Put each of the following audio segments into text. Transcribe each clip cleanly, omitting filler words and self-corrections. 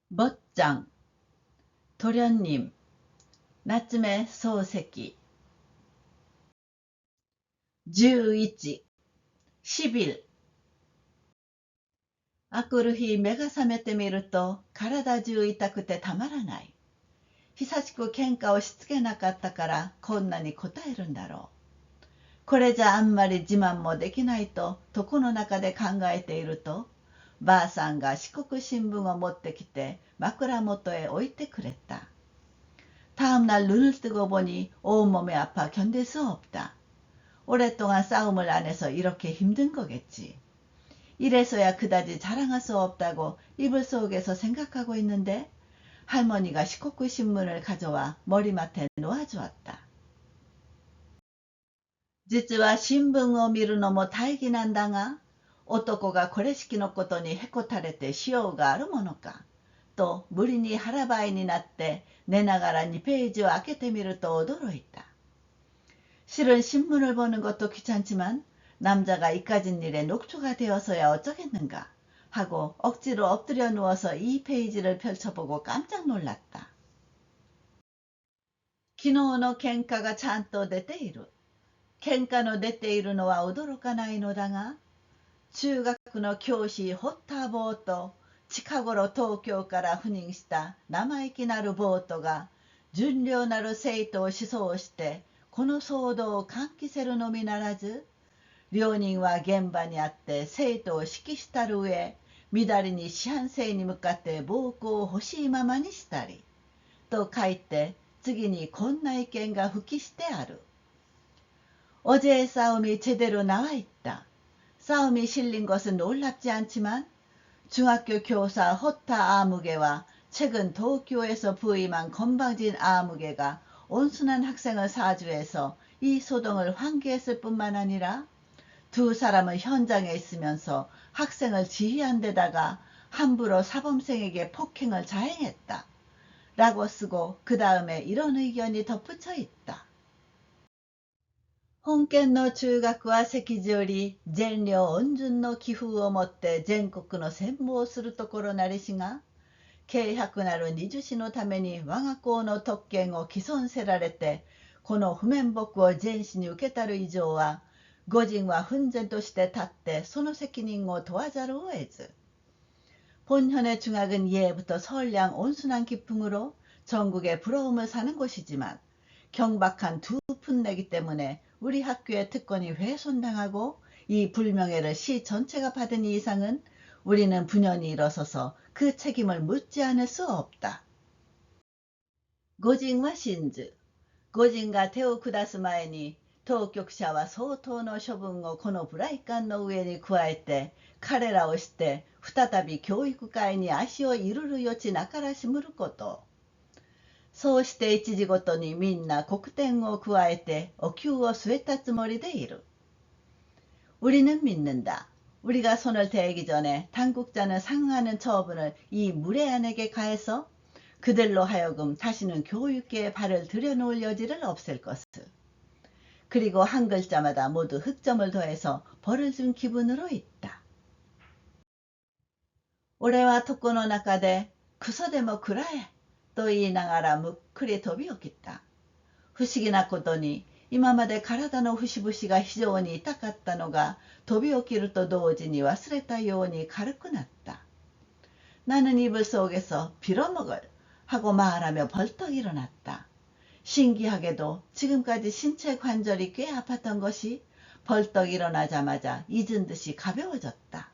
멋장, 도련님,夏目漱石、11、10、あくる日目が覚めてみると体中痛くてたまらない。久しく喧嘩をしつけなかったからこんなにこたえるんだろう。これじゃあんまり自慢もできないと床の中で考えていると、ばあさんが四国新聞を持ってきて枕元へ置いてくれた。다음날 눈을 뜨고 보니 온몸이 아파 견딜 수 없다. 오랫동안 싸움을 안 해서 이렇게 힘든 거겠지. 이래서야 그다지 자랑할 수 없다고 이불 속에서 생각하고 있는데 할머니가 시코쿠 신문을 가져와 머리맡에 놓아주었다. 実は新聞を見るのも大儀なんだが、男がこれしきのことにへこたれてしようがあるものかと無理に腹ばいになって寝ながら2ページを開けてみると驚いた。 실은 신문을 보는 것도 귀찮지만 남자가 이까진 일에 녹초가 되어서야 어쩌겠는가 하고 억지로 엎드려 누워서 이 페이지를 펼쳐보고 깜짝 놀랐다. 昨日の喧嘩がちゃんと出ている。喧嘩の出ているのは驚かないのだが、中学の教師ホッターボーと近頃東京から赴任した生意気なるボートが純良なる生徒を指揮したる上、みだりに四半世に向かって暴行を欲しいままにしたり。と書いて次にこんな意見が吹きしてある。 어제의 싸움이 제대로 나와 있다. 싸움이 실린 것은 놀랍지 않지만 중학교 교사 호타 아무개와 최근 도쿄에서 부임한 건방진 아무개가 온순한 학생을 사주해서 이 소동을 환기했을 뿐만 아니라 두 사람은 현장에 있으면서 학생을 지휘한 데다가 함부로 사범생에게 폭행을 자행했다. 라고 쓰고 그 다음에 이런 의견이 덧붙여 있다. 本県の中学は赤十字善良恩順の気風をもって全国の専務をするところなりしが、軽薄なる二十士のために我が校の特権を毀損せられて、この不面目を全市に受けたる以上は、御人は奮然として立ってその責任を問わざるを得ず、본현의 중학은 예부터 선량 온순한 기풍으로 전국에 부러움을 사는 곳이지만 경박한 두 풋내기 때문에 우리 학교의 특권이 훼손당하고 이 불명예를 시 전체가 받은 이상은 우리는 분연히 일어서서 그 책임을 묻지 않을 수 없다. 고진과 신즈、 御人が手を下す前に当局者は相当の処分をこのブライカンの上に加えて、彼らをして再び教育界に足を入るる余地なからしむること。そうして一時ごとにみんな黒点を加えてお灸を据えたつもりでいる。우리는 믿는다. 우리가 손을 대기 전에 당국자는 상응하는 처분을 이 무례한에게 가해서 그들로 하여금 다시는 교육계에 발을 들여놓을 여지를 없앨 것을. 그리고 한 글자마다 모두 흑점을 더해서 벌을 준 기분으로 있다. 俺は床の中でクソでも食らえと言いながらむっくり飛び起きた。不思議なことに、今まで体の節々が非常に痛かったのが、飛び起きると同時に忘れたように軽くなった。나는 이불 속에서 빌어먹을 하고 말하며 벌떡 일어났다. 신기하게도 지금까지 신체 관절이 꽤 아팠던 것이 벌떡 일어나자마자 잊은 듯이 가벼워졌다.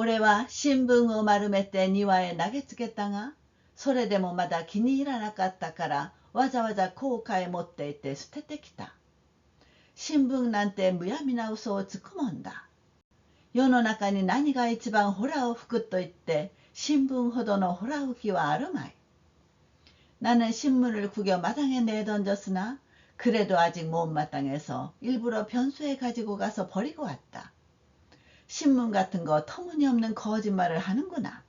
俺は新聞を丸めて庭へ投げつけたが、それでもまだ気に入らなかったからわざわざ後悔持っていって捨ててきた。新聞なんてむやみな嘘をつくもんだ。世の中に何が一番ホラを吹くと言って新聞ほどのホラ吹きはあるまい。나는 신문을 구겨 마당에 내던졌으나 그래도 아직 못 마땅해서 일부러 변소해 가지고 가서 버리고 왔다. 신문 같은 거 터무니없는 거짓말을 하는구나.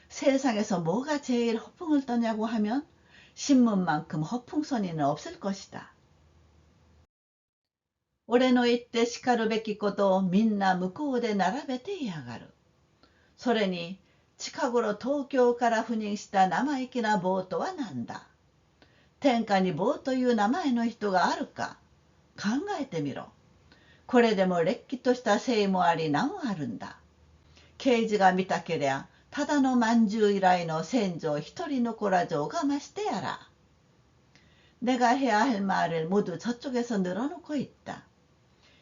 세상에서 뭐가 제일 허풍을 떠냐고 하면 신문만큼 허풍선이는 없을 것이다. 俺の言ってしかるべきことをみんな向こうで並べていやがる。それに近頃東京から赴任した生意気な坊とは何だ。天下に坊という名前の人があるか。考えてみろ。これでもれっきとした姓もあり名もあるんだ。刑事が見たけりゃ、ただのまんじゅう以来の先祖一人残らず拝ましてやら。내가 해야 할 말을 모두 저쪽에서 늘어놓고 있다.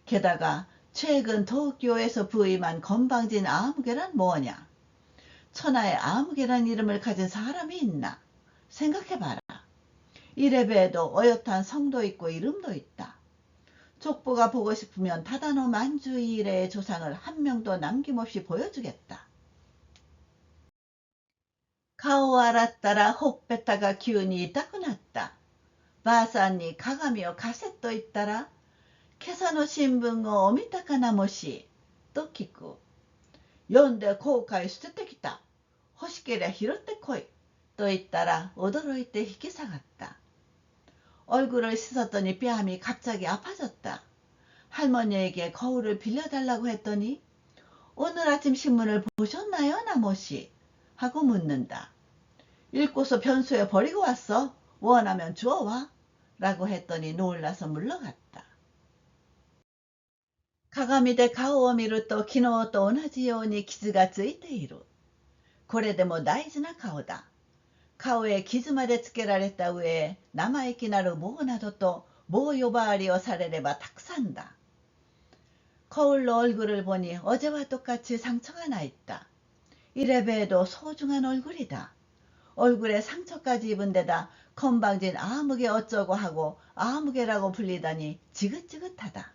게다가 최근 도쿄에서 부임한 건방진 아무개란 뭐냐? 천하에 아무개란 이름을 가진 사람이 있나? 생각해봐라. 이래봬도 어엿한 성도 있고 이름도 있다. 족보가 보고 싶으면 다다노 만주 이래의 조상을 한 명도 남김없이 보여주겠다.顔を洗ったらほっぺたが急に痛くなった。ばあさんに鏡を貸せと言ったら、今朝の新聞をお見たかなもし、と聞く。読んで後悔捨ててきた。欲しけりゃ拾ってこい。と言ったら驚いて引き下がった。얼굴을 씻었더니 뺨이 갑자기 아파졌다. 할머니에게 거울을 빌려달라고 했더니 오늘 아침 신문을 보셨나요, 나모씨? 하고 묻는다. 읽고서 변소에 버리고 왔어. 원하면 주워와. 라고 했더니 놀라서 물러갔다. 鏡で顔を見ると昨日と同じように傷がついている。これでも大事な顔だ。顔へ傷までつけられた上、生意気なる棒などと棒呼ばわりをされればたくさんだ。거울로 얼굴을 보니 어제와 똑같이 상처가 나 있다. 이래봬도 소중한 얼굴이다. 얼굴에 상처까지 입은 데다 건방진 아무개 어쩌고 하고 아무개라고 불리다니 지긋지긋하다.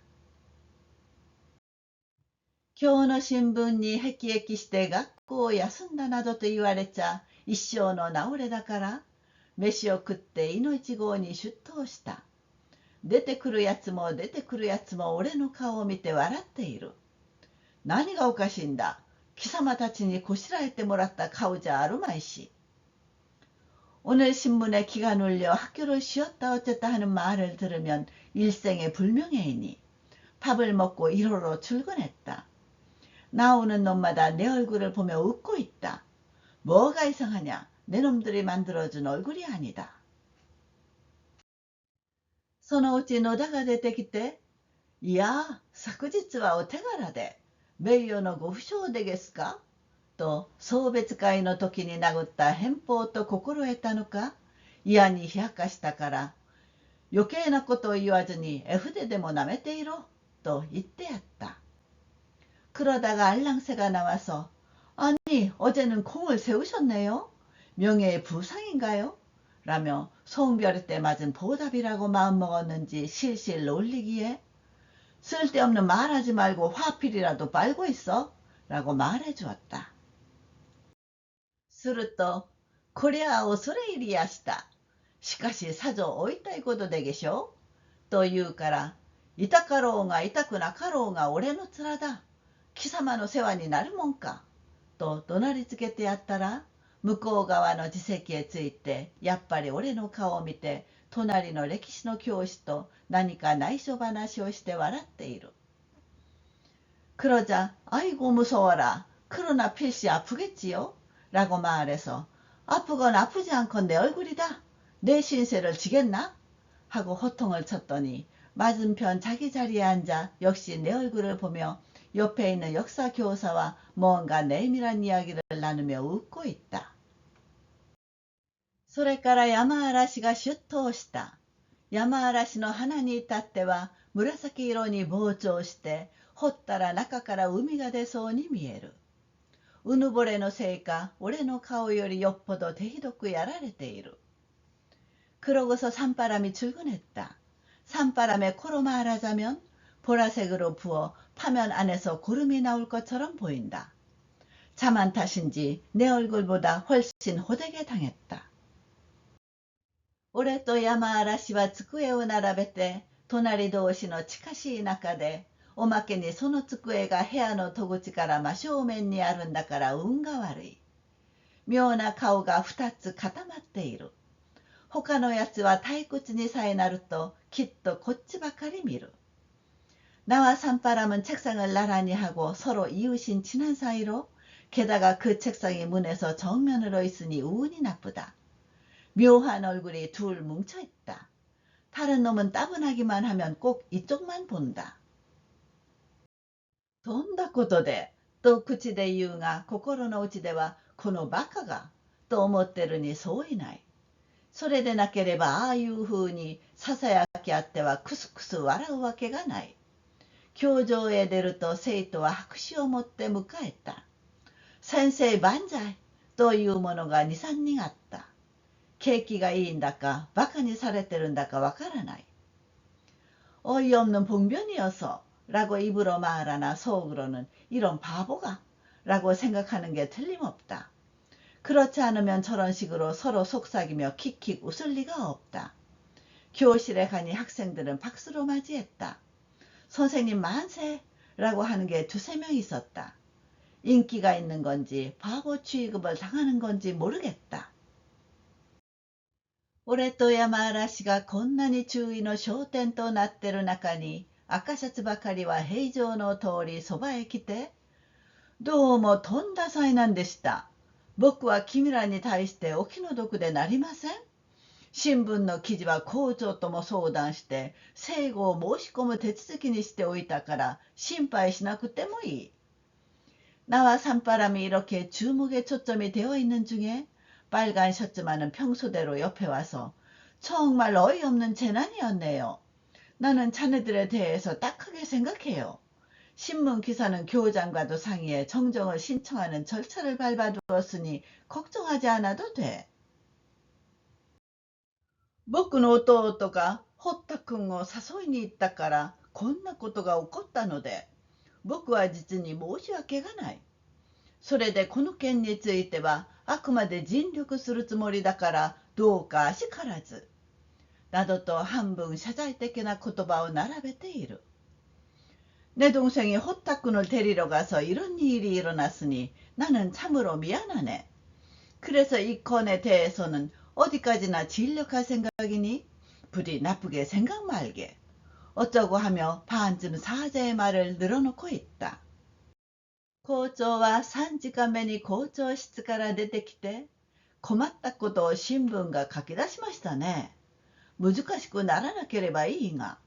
今日の新聞にへきへきして学校を休んだなどと言われちゃ一生の名折れだから飯を食っていの一号に出頭した。出てくるやつも出てくるやつも俺の顔を見て笑っている。何がおかしいんだ。貴様たちにこしらえてもらった顔じゃあるまいし。오늘 신문에 기가 눌려 학교를 쉬었다 어쨌다 하는 말을 들으면 일생의 불명예이니 밥을 먹고 1호로 출근했다. 나오는 놈마다 내 얼굴을 보며 웃고 있다. 뭐가 이상하냐? 내 놈들이 만들어준 얼굴이 아니다. そのうち野田が出てきて、いや、昨日はお手柄で、名誉のご不祥でげすかと送別会の時に殴った返報と心得たのか、嫌に冷やかしたから、余計なことを言わずに絵筆でもなめていろ、と言ってやった。그러다가 알랑새가 나와서 아니 어제는 공을 세우셨네요. 명예의 부상인가요? 라며 송별회 때 맞은 보답이라고 마음먹었는지 실실 놀리기에 쓸데없는 말하지 말고 화필이라도 빨고 있어 라고 말해주었다. するとこりゃ恐れ入りやした。しかしさぞお痛いことでげしょと言うから痛かろうが痛くなかろうが俺の面だ。貴様の世話になるもんか。と怒鳴りつけてやったら向こう側の自席へついてやっぱり俺の顔を見て隣の歴史の教師と何か内緒話をして笑っている。그러자 아이고 무서워라. 그러나 필시 아프겠지요? 라고 말해서 아프건 아프지 않건 내 얼굴이다. 내 신세를 지겠나? 하고 호통을 쳤더니 맞은편 자기 자리에 앉아 역시 내 얼굴을 보며 옆에 있는 역사 교사와 뭔가 내밀한 이야기를 나누며 웃고 있다. それから山嵐が出頭した。山嵐の花に至っては紫色に膨張して掘ったら中から海が出そうに見える。うぬぼれのせいか俺の顔よりよっぽど手ひどくやられている。그러고서 산바람이 출근했다. 산바람에 코로 말하자면 보라색으로 부어 파면 안에서 구름이 나올 것처럼 보인다. 자만 탓인지 내 얼굴보다 훨씬 호되게 당했다. 俺と山嵐は机を並べて隣同士の近しい中でおまけにその机が部屋の戸口から真正面にあるんだから運が悪い。妙な顔が2つ固まっている。他のやつは退屈にさえなるときっとこっちばかり見る。 나와 산바람은 책상을 나란히 하고 서로 이웃인 친한 사이로 게다가 그 책상이 문에서 정면으로 있으니 운이 나쁘다. 묘한 얼굴이 둘 뭉쳐있다. 다른 놈은 따분하기만 하면 꼭 이쪽만 본다. どんなことでと口で言うが、心の内ではこのバカがと思ってるにそういない。それでなければああいうふうにささやきあってはクスクス笑うわけがない。教場へ出ると生徒は拍手を持って迎えた。先生万歳というものが2、3人あった。景気がいいんだかバカにされてるんだかわからない。어이없는 봉변이어서 라고 입으로 말하나 속으로는 이런 바보가 라고 생각하는 게 틀림없다. 그렇지 않으면 저런 식으로 서로 속삭이며 킥킥 웃을 리가 없다. 교실에 가니 학생들은 박수로 맞이했다. 선생님 만세! 라고 하는 게 두세 명 있었다. 인기가 있는 건지 바보 취급을 당하는 건지 모르겠다. 俺と山嵐がこんなに注意の焦点となってる中に、赤シャツばかりは平常の通りそばへ来て、どうもとんだ災難でした。僕は君らに対してお気の毒でなりません。新聞の記事は校長とも相談して、正誤を申し込む手続きにしておいたから、心配しなくてもいい。나와 산바람이 이렇게 주목에 초점이 되어 있는 중에 빨간 셔츠만은 평소대로 옆에 와서 정말 어이없는 재난이었네요. 나는 자네들에 대해서 딱하게 생각해요. 신문 기사는 교장과도 상의해 정정을 신청하는 절차를 밟아두었으니 걱정하지 않아도 돼. 僕の弟が堀田君を誘いに行ったからこんなことが起こったので、僕は実に申し訳がない。それでこの件についてはあくまで尽力するつもりだからどうかあしからず。などと半分謝罪的な言葉を並べている。내 동생이 호타쿤을 데리러 가서 이런 일이 일어났으니 나는 참으로 미안하네. 그래서 이 건에 대해서는 어디까지나 진력할 생각이니? 부디 나쁘게 생각 말게. 어쩌고 하며 반쯤 사죄의 말을 늘어놓고 있다. 校長は3時間目に校長室から出てきて、困ったことを新聞が書き出しましたね。難しくならなければいいが、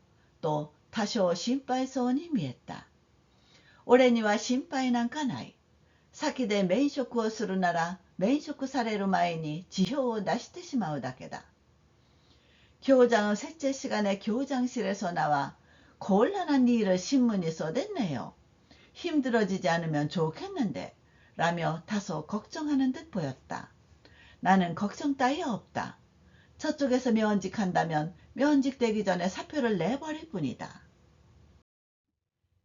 と多少心配そうに見えた。俺には心配なんかない。先で免職をするなら、免職される前に辞表を出してしまうだけだ。교장은 셋째 시간에 교장실에서 나와 곤란한 일을 신문이 써댔네요. 힘들어지지 않으면 좋겠는데 라며 다소 걱정하는 듯 보였다. 나는 걱정 따위 없다. 저쪽에서 면직한다면 면직되기 전에 사표를 내버릴 뿐이다.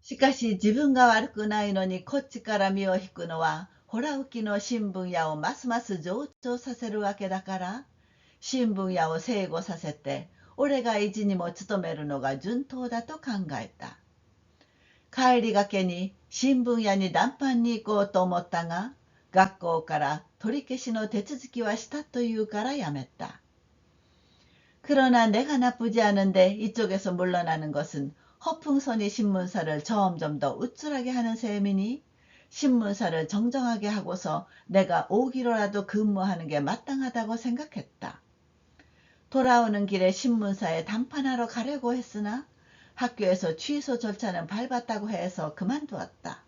しかし自分が悪くないのにこっちから身を引くのはほら吹きの新聞屋をますます上長させるわけだから、新聞屋を成語させて俺が意地にも務めるのが順当だと考えた。帰りがけに新聞屋に談判に行こうと思ったが、学校から取り消しの手続きはしたというからやめた。그러나 내가 나쁘지 않은데 이쪽에서 물러나는 것은 허풍선이 신문사를 점점 더 우쭐하게 하는 셈이니 신문사를 정정하게 하고서 내가 5기로라도 근무하는 게 마땅하다고 생각했다. 돌아오는 길에 신문사에 담판하러 가려고 했으나 학교에서 취소 절차는 밟았다고 해서 그만두었다.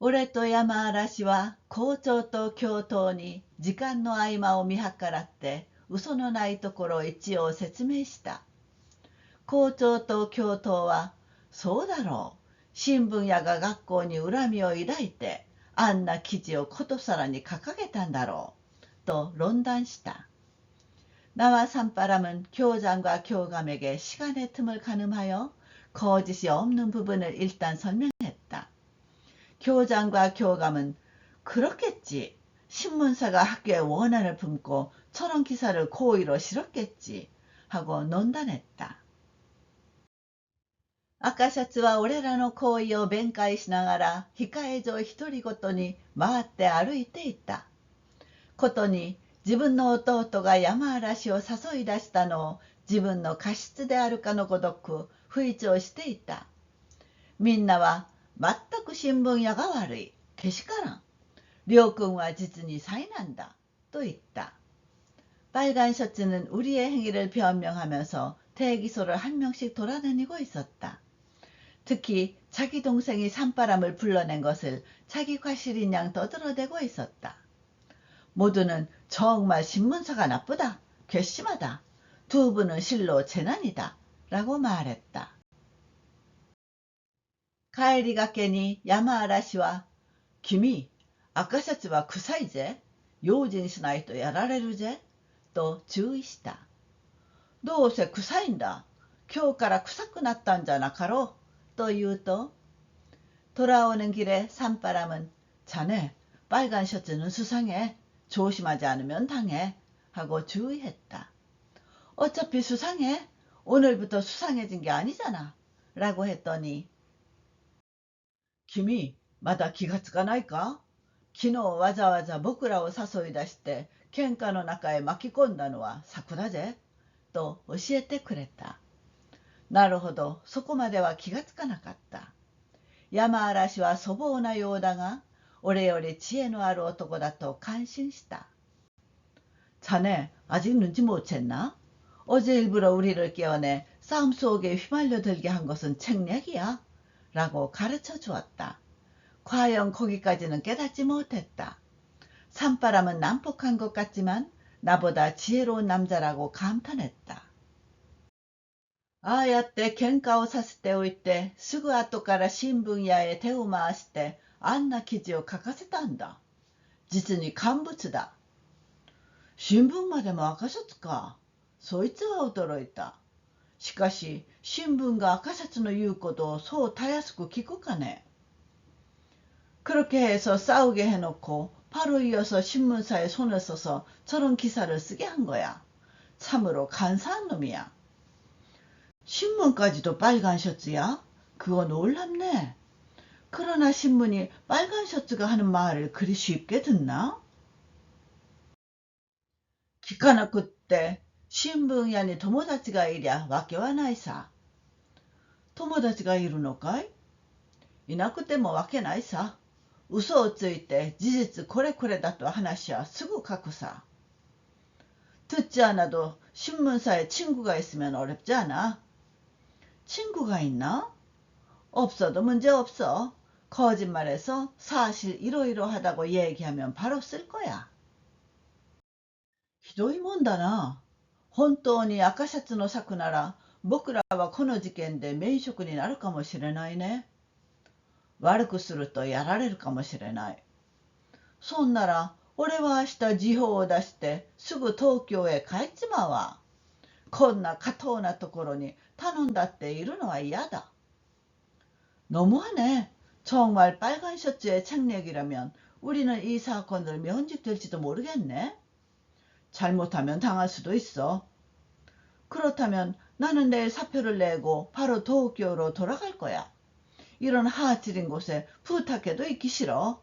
俺と山嵐は校長と教頭に時間の合間を見計らって嘘のないところを一応説明した。校長と教頭は、そうだろう。新聞屋が学校に恨みを抱いて、あんな記事をことさらに掲げたんだろう。と論断した。나와 산바람은 교장과 교감에게 시간의 틈을 가늠하여 거짓이 없는 부분을 일단 설명했다. 교장과 교감은 그렇겠지. 신문사가 학교에 원한을 품고 저런 기사를 고의로 실었겠지. 하고 논단했다. 赤シャツは俺らの行為を弁解しながら控え所独り言に回って歩いていた。ことに自分の弟が山嵐を誘い出したのを自分の過失であるかのごとく吹聴していた。みんなは全く新聞屋が悪い。けしからん。りょうくんは実に災難だ。と言った。빨간 셔츠는 우리의 행위를 변명하면서 대기소를 한 명씩 돌아다니고 있었다. 특히 자기 동생이 산바람을 불러낸 것을 자기 과실인 양 떠들어대고 있었다. 모두는 정말 신문사가 나쁘다. 괘씸하다. 두 분은 실로 재난이다. 라고 말했다. 가에리가 깨니 야마아라시와 김이 아까 셔츠와 쿠사이제 요진しないとやられるぜと注意した。どうせ臭いんだ。今日から臭くなったんじゃなかろう。と言うと、돌아오는 길에 산바람은 자네, 빨간 셔츠는 수상해. 조심하지 않으면 당해. 하고 주의했다. 어차피 수상해. 오늘부터 수상해진 게 아니잖아. 라고 했더니, 김이, まだ気がつかないか昨日わざわざ僕らを誘い出して喧嘩の中へ巻き込んだのは策だぜ。と教えてくれた。なるほど、そこまでは気がつかなかった。山嵐は粗暴なようだが、俺より知恵のある男だと感心した。자네, 아직 눈치 못 챘나? 어제 일부러 우리를 깨어내 싸움 속에 휘말려 들게 한 것은 책략이야. 라고 가르쳐 주었다. 과연 거기까지는 깨닫지 못했다. 산바람은 난폭한 것 같지만 나보다 지혜로운 남자라고 감탄했다. ああやって喧嘩をさせておいて、すぐ後から新聞屋へ手を回して、あんな記事を書かせたんだ。実に乾物だ。新聞までも赤シャツか。そいつは驚いた。しかし、新聞が赤シャツの言うことをそうたやすく聞くかね。그렇게 해서 싸우게 해놓고 바로 이어서 신문사에 손을 써서 저런 기사를 쓰게 한 거야. 참으로 간사한 놈이야. 신문까지도 빨간 셔츠야? 그거 놀랍네. 그러나 신문이 빨간 셔츠가 하는 말을 그리 쉽게 듣나? 기카나 그때 신聞屋に友達がいりゃわけはないさ。友達がいるのかい？いなくてもわけないさ。嘘をついて事実これこれだと話はすぐ書くさ。듣지 않아도 신문사에 친구가 있으면 어렵지 않아. 친구가 있나? 없어도 문제 없어. 거짓말해서 사실 이러이러하다고 얘기하면 바로 쓸 거야. ひどいもんだな。本当に赤シャツの策なら僕らはこの事件で免職になるかもしれないね。悪くするとやられるかもしれない。そんなら俺は明日時報を出してすぐ東京へ帰っちまうわ。こんな下等なところに頼んだっているのは嫌だ。너무하네. 정말 빨간 셔츠의 책략이라면 우리는 이 사건을 면직될지도 모르겠네. 잘못하면 당할 수도 있어. 그렇다면 나는 내일 사표를 내고 바로 도쿄로 돌아갈 거야. 이런 하찮은 곳에 부탁해도 있기 싫어.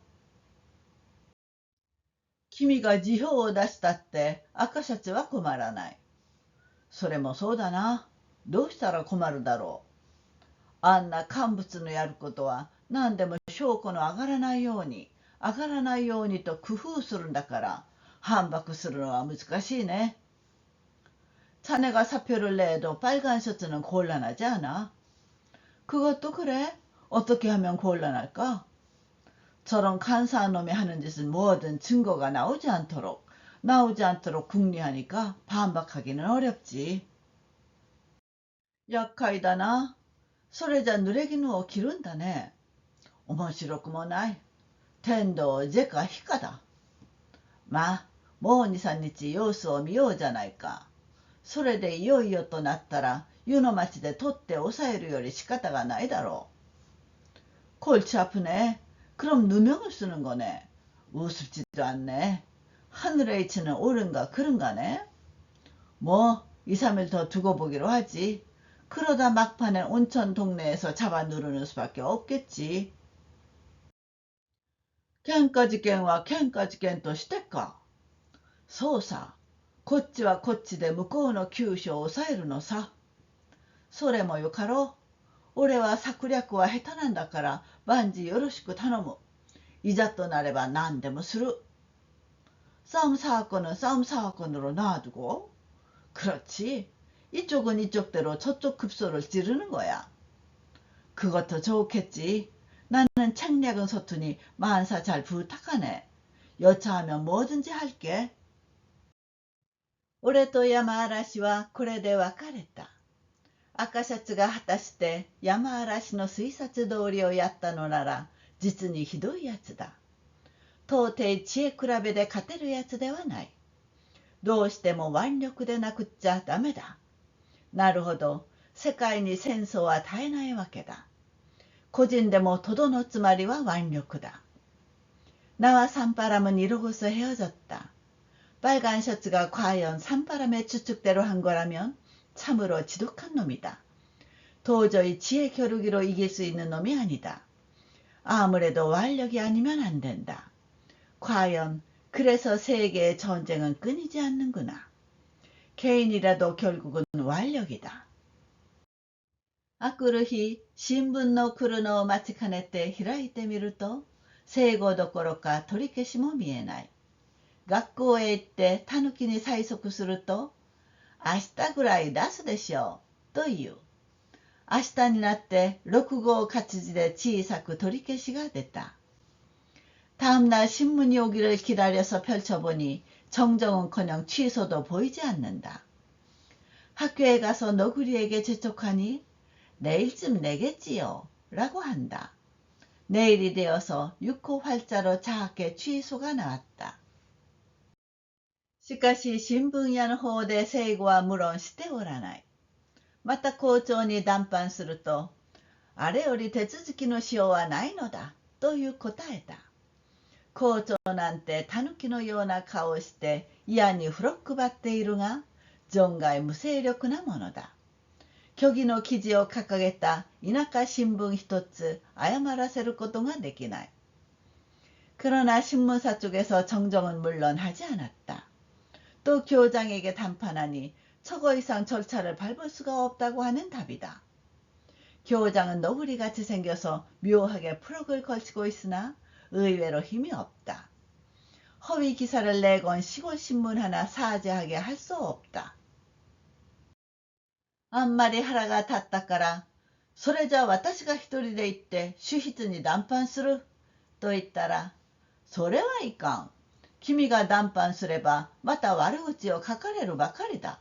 君が辞表を出したって赤シャツは困らない。それもそうだな。どうしたら困るだろう。あんな乾物のやることは何でも証拠の上がらないようにと工夫するんだから反駁するのは難しいね。자네가 사표를 내도 빨간 셔츠는 곤란하지 않아. 그것도 그래? 어떻게 하면 곤란할까? 저런 간사한 놈이 하는 짓은 뭐든 증거가 나오지 않도록 궁리하니까 반박하기는 어렵지. 약하이다な。それじゃ濡れ衣を着るんだね。面白くもない。天道是か非かだ。まあ、もう2、3日様子を見ようじゃないか。それでいよいよとなったら湯の町で取って抑えるより仕方がないだろう。골치 아프네. 그럼 누명을 쓰는 거네. 우습지도 않네. 하늘의 이치는 옳은가 그른가네. 뭐 2, 3일 더 두고 보기로 하지. 그러다 막판엔 온천 동네에서 잡아 누르는 수밖에 없겠지. 喧嘩事件は喧嘩事件としてか。そうさ。こっちはこっちで向こうの急所を抑えるのさ。それもよかろう。俺は策略は下手なんだから万事よろしく頼む。いざとなれば何でもする. 싸움 사건은 싸움 사건으로 놔두고 그렇지. 이쪽은 이쪽대로 저쪽 급소를 지르는 거야. 그것도 좋겠지. 나는 책략은 서투니 만사 잘 부탁하네. 여차하면 뭐든지 할게. 俺と山嵐はこれで別れた。赤シャツが果たして山嵐の推察通りをやったのなら実にひどいやつだ。到底知恵比べで勝てるやつではない。どうしても腕力でなくっちゃダメだ。なるほど、世界に戦争は絶えないわけだ。個人でもとどのつまりは腕力だ。나와 산바람은 이러고서 헤어졌다. 빨간 셔츠가 과연 산바람의 추측대로 한 거라면 참으로 지독한 놈이다. 도저히 지혜 겨루기로 이길 수 있는 놈이 아니다. 아무래도 완력이 아니면 안 된다. 과연 그래서 세계의 전쟁은 끊이지 않는구나. 개인이라도 결국은 완력이다. あくる日、新聞の来るのを待ちかねて開いてみると、生後どころか取り消しも見えない。学校へ行ってタヌキに催促すると、明日ぐらい出すでしょう、という。明日になって6号活字で小さく取り消しが出た。다음날 신문이 오기를 기다려서 펼쳐보니 정정은커녕 취소도 보이지 않는다. 학교에 가서 너구리에게 재촉하니 내일쯤 내겠지요 라고 한다. 내일이 되어서 6호 활자로 작게 취소가 나왔다. しかし新聞屋の方で正誤は無論しておらない。また校長に談判すると、あれより手続きのしようはないのだという答えた。校長なんてタヌキのような顔をして嫌にフロックばっているが、存外無勢力なものだ。虚偽の記事を掲げた田舎新聞一つ謝らせることができない。그러나 신문사 쪽에서 정정은 물론 하지 않았다. 또 교장에게 담판하니 저거 이상 절차를 밟을 수가 없다고 하는 답이다. 교장은 너구리같이 생겨서 묘하게 프럭을 걸치고 있으나 의외로 힘이 없다. 허위 기사를 내건 시골신문 하나 사죄하게 할 수 없다. あんまり腹が立ったから、それじゃ私が一人で行って主筆に談判すると言ったら、それはいかん。君が談判すればまた悪口を書かれるばかりだ。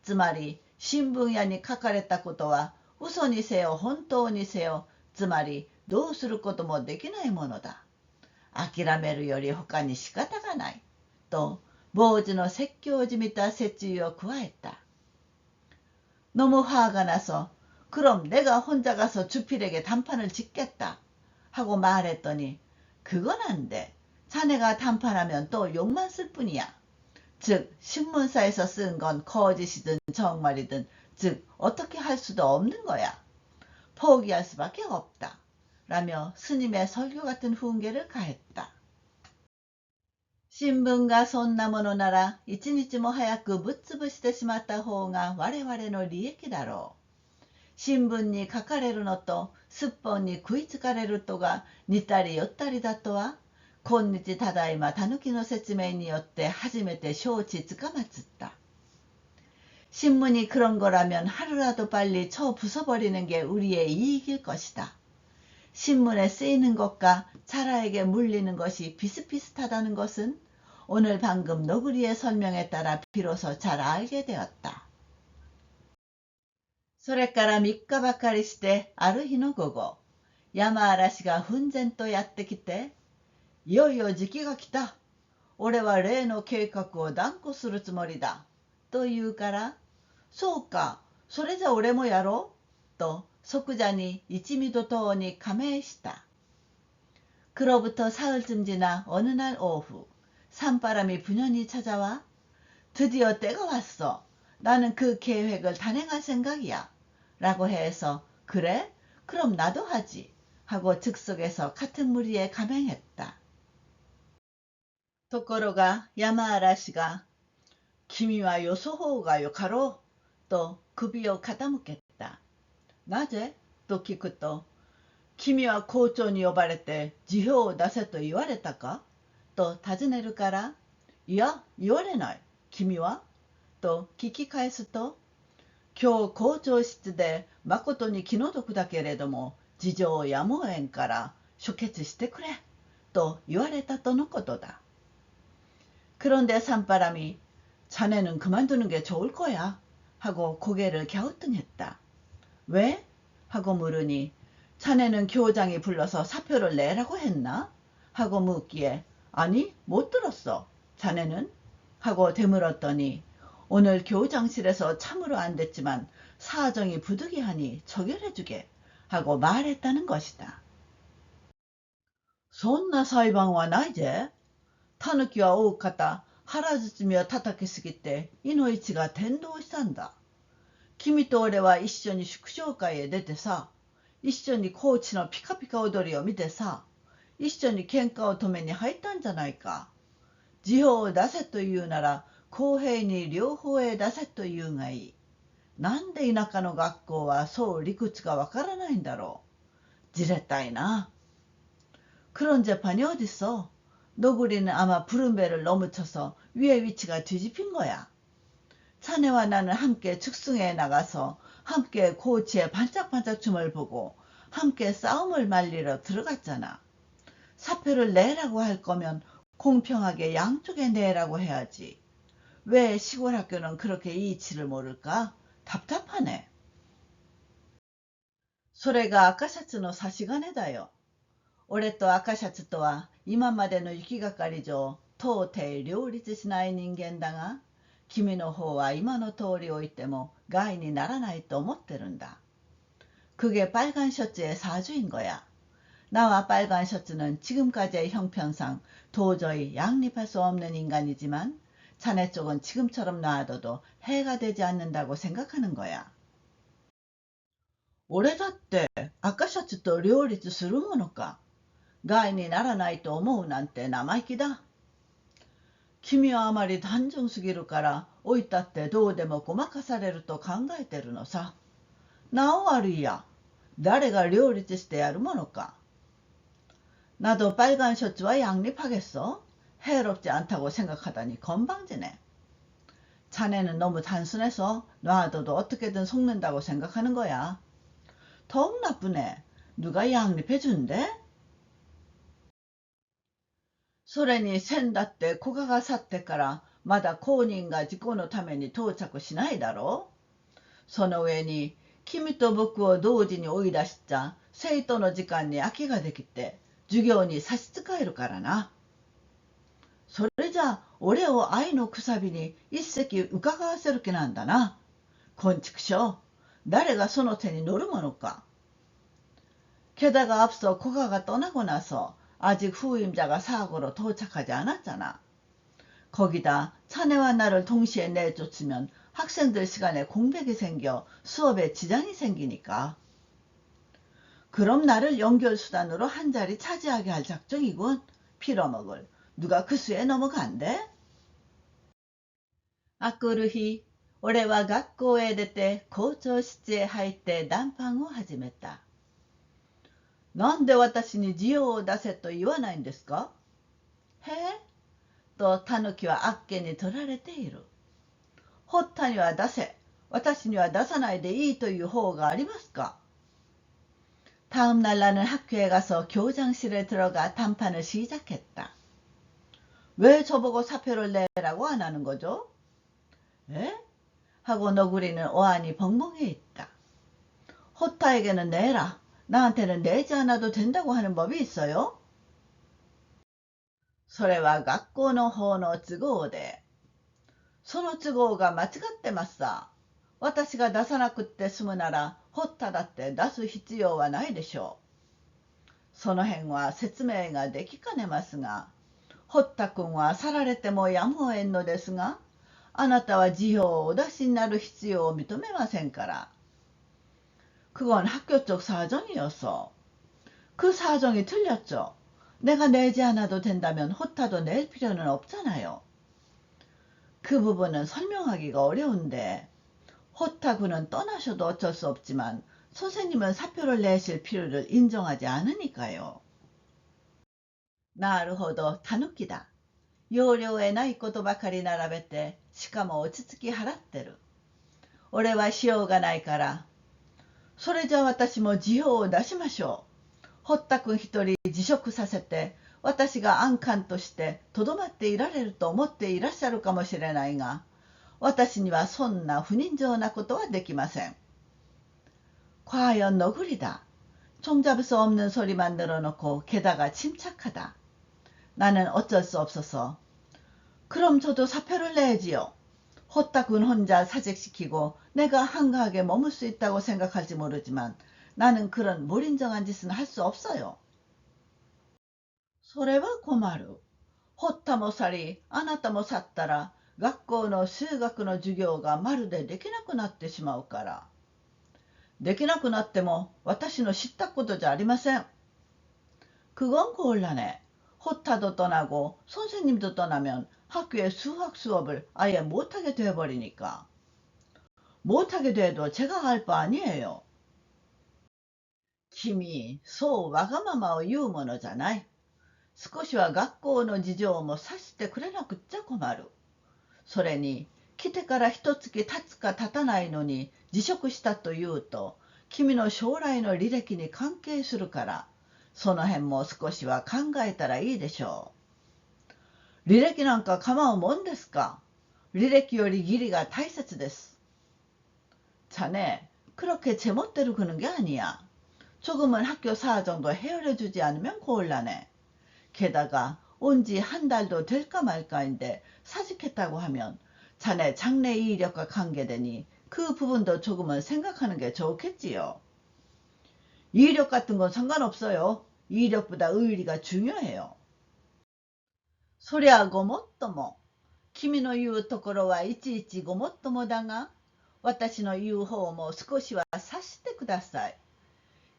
つまり新聞屋に書かれたことは嘘にせよ本当にせよ、つまりどうすることもできないものだ。諦めるより他に仕方がない。と坊主の説教じみた説諭を加えた。너무 화가 나서 그럼 내가 혼자 가서 주필에게 단판을 짓겠다 하고 말했더니 그건 안 돼. 자네가 단판하면 또 욕만 쓸 뿐이야. 즉 신문사에서 쓴 건 거짓이든 정말이든 즉 어떻게 할 수도 없는 거야. 포기할 수밖에 없다. 라며 스님의 설교 같은 훈계를 가했다. 신聞がそんなものなら一日も早くぶっ潰してしまった方が我々の利益だろう。新聞に書かれるのとすっぽんに食いつかれるとが似たり寄ったりだとは、今日ただいまたぬきの説明によって初めて承知つかまつった。신문이 그런 거라면 하루라도 빨리 쳐 부숴버리는 게 우리의 이익일 것이다. 신문에 쓰이는 것과 자라에게 물리는 것이 비슷비슷하다는 것은 오늘 방금 너구리의 설명에 따라 비로소 잘 알게 되었다. それから3日ばかりしてある日の午後、山嵐が奮然とやってきて、いよいよ時期が来た。俺は例の計画を断固するつもりだ。と言うから、そうか、それじゃ俺もやろう。と即座に一味と党に加盟した。그로부터 사흘쯤 지나 어느 날 오후, 산바람이 분연히 찾아와 드디어 때가 왔어. 나는 그 계획을 단행할 생각이야. 라고 해서 그래? 그럼 나도 하지. 하고 즉석에서 같은 무리에 감행했다. ところが山嵐が君はよそ方がよかろうと首を傾けた。なぜと聞くと、君は校長に呼ばれて辞表を出せと言われたかと尋ねるから、いや、言われない。君はと聞き返すと、今日校長室でまことに気の毒だけれども、事情やむをえんから処決してくれと言われたとのことだ。그런데 산바람이 자네는 그만두는 게 좋을 거야 하고 고개를 갸우뚱했다. 왜? 하고 물으니 자네는 교장이 불러서 사표를 내라고 했나? 하고 묻기에 아니 못 들었어. 자네는? 하고 되물었더니 오늘 교장실에서 참으로 안 됐지만 사정이 부득이하니 처결해주게 하고 말했다는 것이다. そんな裁判はないぜ。タヌキは大方腹包みを叩きすぎて命が転倒したんだ。君と俺は一緒に祝勝会へ出てさ、一緒にコーチのピカピカ踊りを見てさ、一緒に喧嘩を止めに入ったんじゃないか。辞表を出せと言うなら公平に両方へ出せと言うがいい。なんで田舎の学校はそう理屈がわからないんだろう。じれったいな。그런 재판이 어딨어. 너구리는 아마 부른배를 넘어쳐서 위에 위치가 뒤집힌 거야. 자네와 나는 함께 즉승에 나가서 함께 고치의 반짝반짝 춤을 보고 함께 싸움을 말리러 들어갔잖아. 사표를 내라고 할 거면 공평하게 양쪽에 내라고 해야지. 왜 시골 학교는 그렇게 이치를 모를까? 답답하네. それが赤シャツの差し金だよ。俺と赤シャツとは今までの行きがかり上到底両立しない人間だが、君の方は今の通りおいても害にならないと思ってるんだ。그게 빨간 셔츠의 사주인 거야. 나와 빨간 셔츠는 지금까지의 형편상 도저히 양립할 수 없는 인간이지만 자네 쪽은 지금처럼 놔둬도 해가 되지 않는다고 생각하는 거야. 俺だって赤シャツと両立するものか。害にならないと思うなんて生意気だ。君はあまり単純すぎるから老いたってどうでもごまかされると考えてるのさ。なお悪いや。誰が両立してやるものか。나도 빨간 셔츠와 양립하겠어? 해롭지 않다고 생각하다니 건방지네. 자네는 너무 단순해서 놔둬도 어떻게든 속는다고 생각하는 거야. 더욱 나쁘네. 누가 양립해준대? それに先だって古賀が去ってからまだ公認が事故のために到着しないだろう。その上に君と僕を同時に追い出しちゃ生徒の時間に空きができて授業に差し支えるからな。それじゃ俺を愛のくさびに一席伺わせる気なんだな。こんちくしょう。誰がその手に乗るものか。게다가 앞서 고가가 떠나고 나서 아직 후임자가 사고로 도착하지 않았잖아. 거기다 자네와 나를 동시에 내쫓으면 학생들 시간에 공백이 생겨 수업에 지장이 생기니까. 그럼 나를 연결수단으로 한 자리 차지하게 할 작정이군. 빌어먹을. 누가 그 수에 넘어간대? あくる日、俺は学校へ出て校長室へ入って談判を始めた。なんで私に辞表を出せと言わないんですか。へえとタヌキはあっけに取られている。堀田には出せ、私には出さないでいいという方がありますか。다음 날 나는 학교에 가서 교장실에 들어가 담판을 시작했다. 왜 저보고 사표를 내라고 안 하는 거죠? 에? 하고 너구리는 어안이 벙벙해 있다. 호타에게는 내라. 나한테는 내지 않아도 된다고 하는 법이 있어요? それは学校の方の都合で。その都合が間違ってますさ。私が出さなくって済むなら、堀田だって出す必要はないでしょう。その辺は説明ができかねますが、堀田君は去られてもやむをえんのですが、あなたは辞表をお出しになる必要を認めませんから。그건 학교 쪽 사정이어서. 그 사정이 틀렸죠. 내가 내지 않아도 된다면 호타도 낼 필요는 없잖아요. 그 부분은 설명하기가 어려운데 호타 군은 떠나셔도 어쩔 수 없지만 선생님은 사표를 내실 필요를 인정하지 않으니까요. なるほど、たぬきだ。要領へないことばかり並べて、しかも落ち着き払ってる。俺はしようがないから。それじゃ私も辞表を出しましょう。堀田君一人辞職させて、私が安官としてとどまっていられると思っていらっしゃるかもしれないが、私にはそんな不人情なことはできません。과연 너구리다. 종잡을 수 없는 소리만 늘어놓고 게다가 침착하다. 나는 어쩔 수 없어서 그럼 저도 사표를 내지요. 호따군 혼자 사직시키고 내가 한가하게 머물 수 있다고 생각할지 모르지만 나는 그런 무인정한 짓은 할 수 없어요. それは困る。ホッタも去り、あなたも去ったら、学校の数学の授業がまるでできなくなってしまうから。できなくなっても私の知ったことじゃありません。그건 곤란해. 호타도 떠나고 선생님도 떠나면 학교의 수학 수업을 아예 못하게 돼버리니까. 못하게 돼도 제가 할 바 아니에요. 君、そうわがままを言うものじゃない。少しは学校の事情も察してくれなくっちゃ困る。それに、来てから一月経つか経たないのに辞職したというと、君の将来の履歴に関係するから、その辺も少しは考えたらいいでしょう。履歴なんか構うもんですか。履歴より義理が大切です。자네, 그렇게 제멋대로 구는 게 아니야. 조금은 학교 사정도 헤아려주지 않으면 곤란해. 게다가 온 지 한 달도 될까 말까인데 사직했다고 하면 자네 장래 이력과 관계되니 그 부분도 조금은 생각하는 게 좋겠지요. 이력 같은 건 상관없어요. 이력보다 의리가 중요해요. そりゃごもっとも。君の言うところはいちいちごもっともだが、私の言う方も少しは察してください。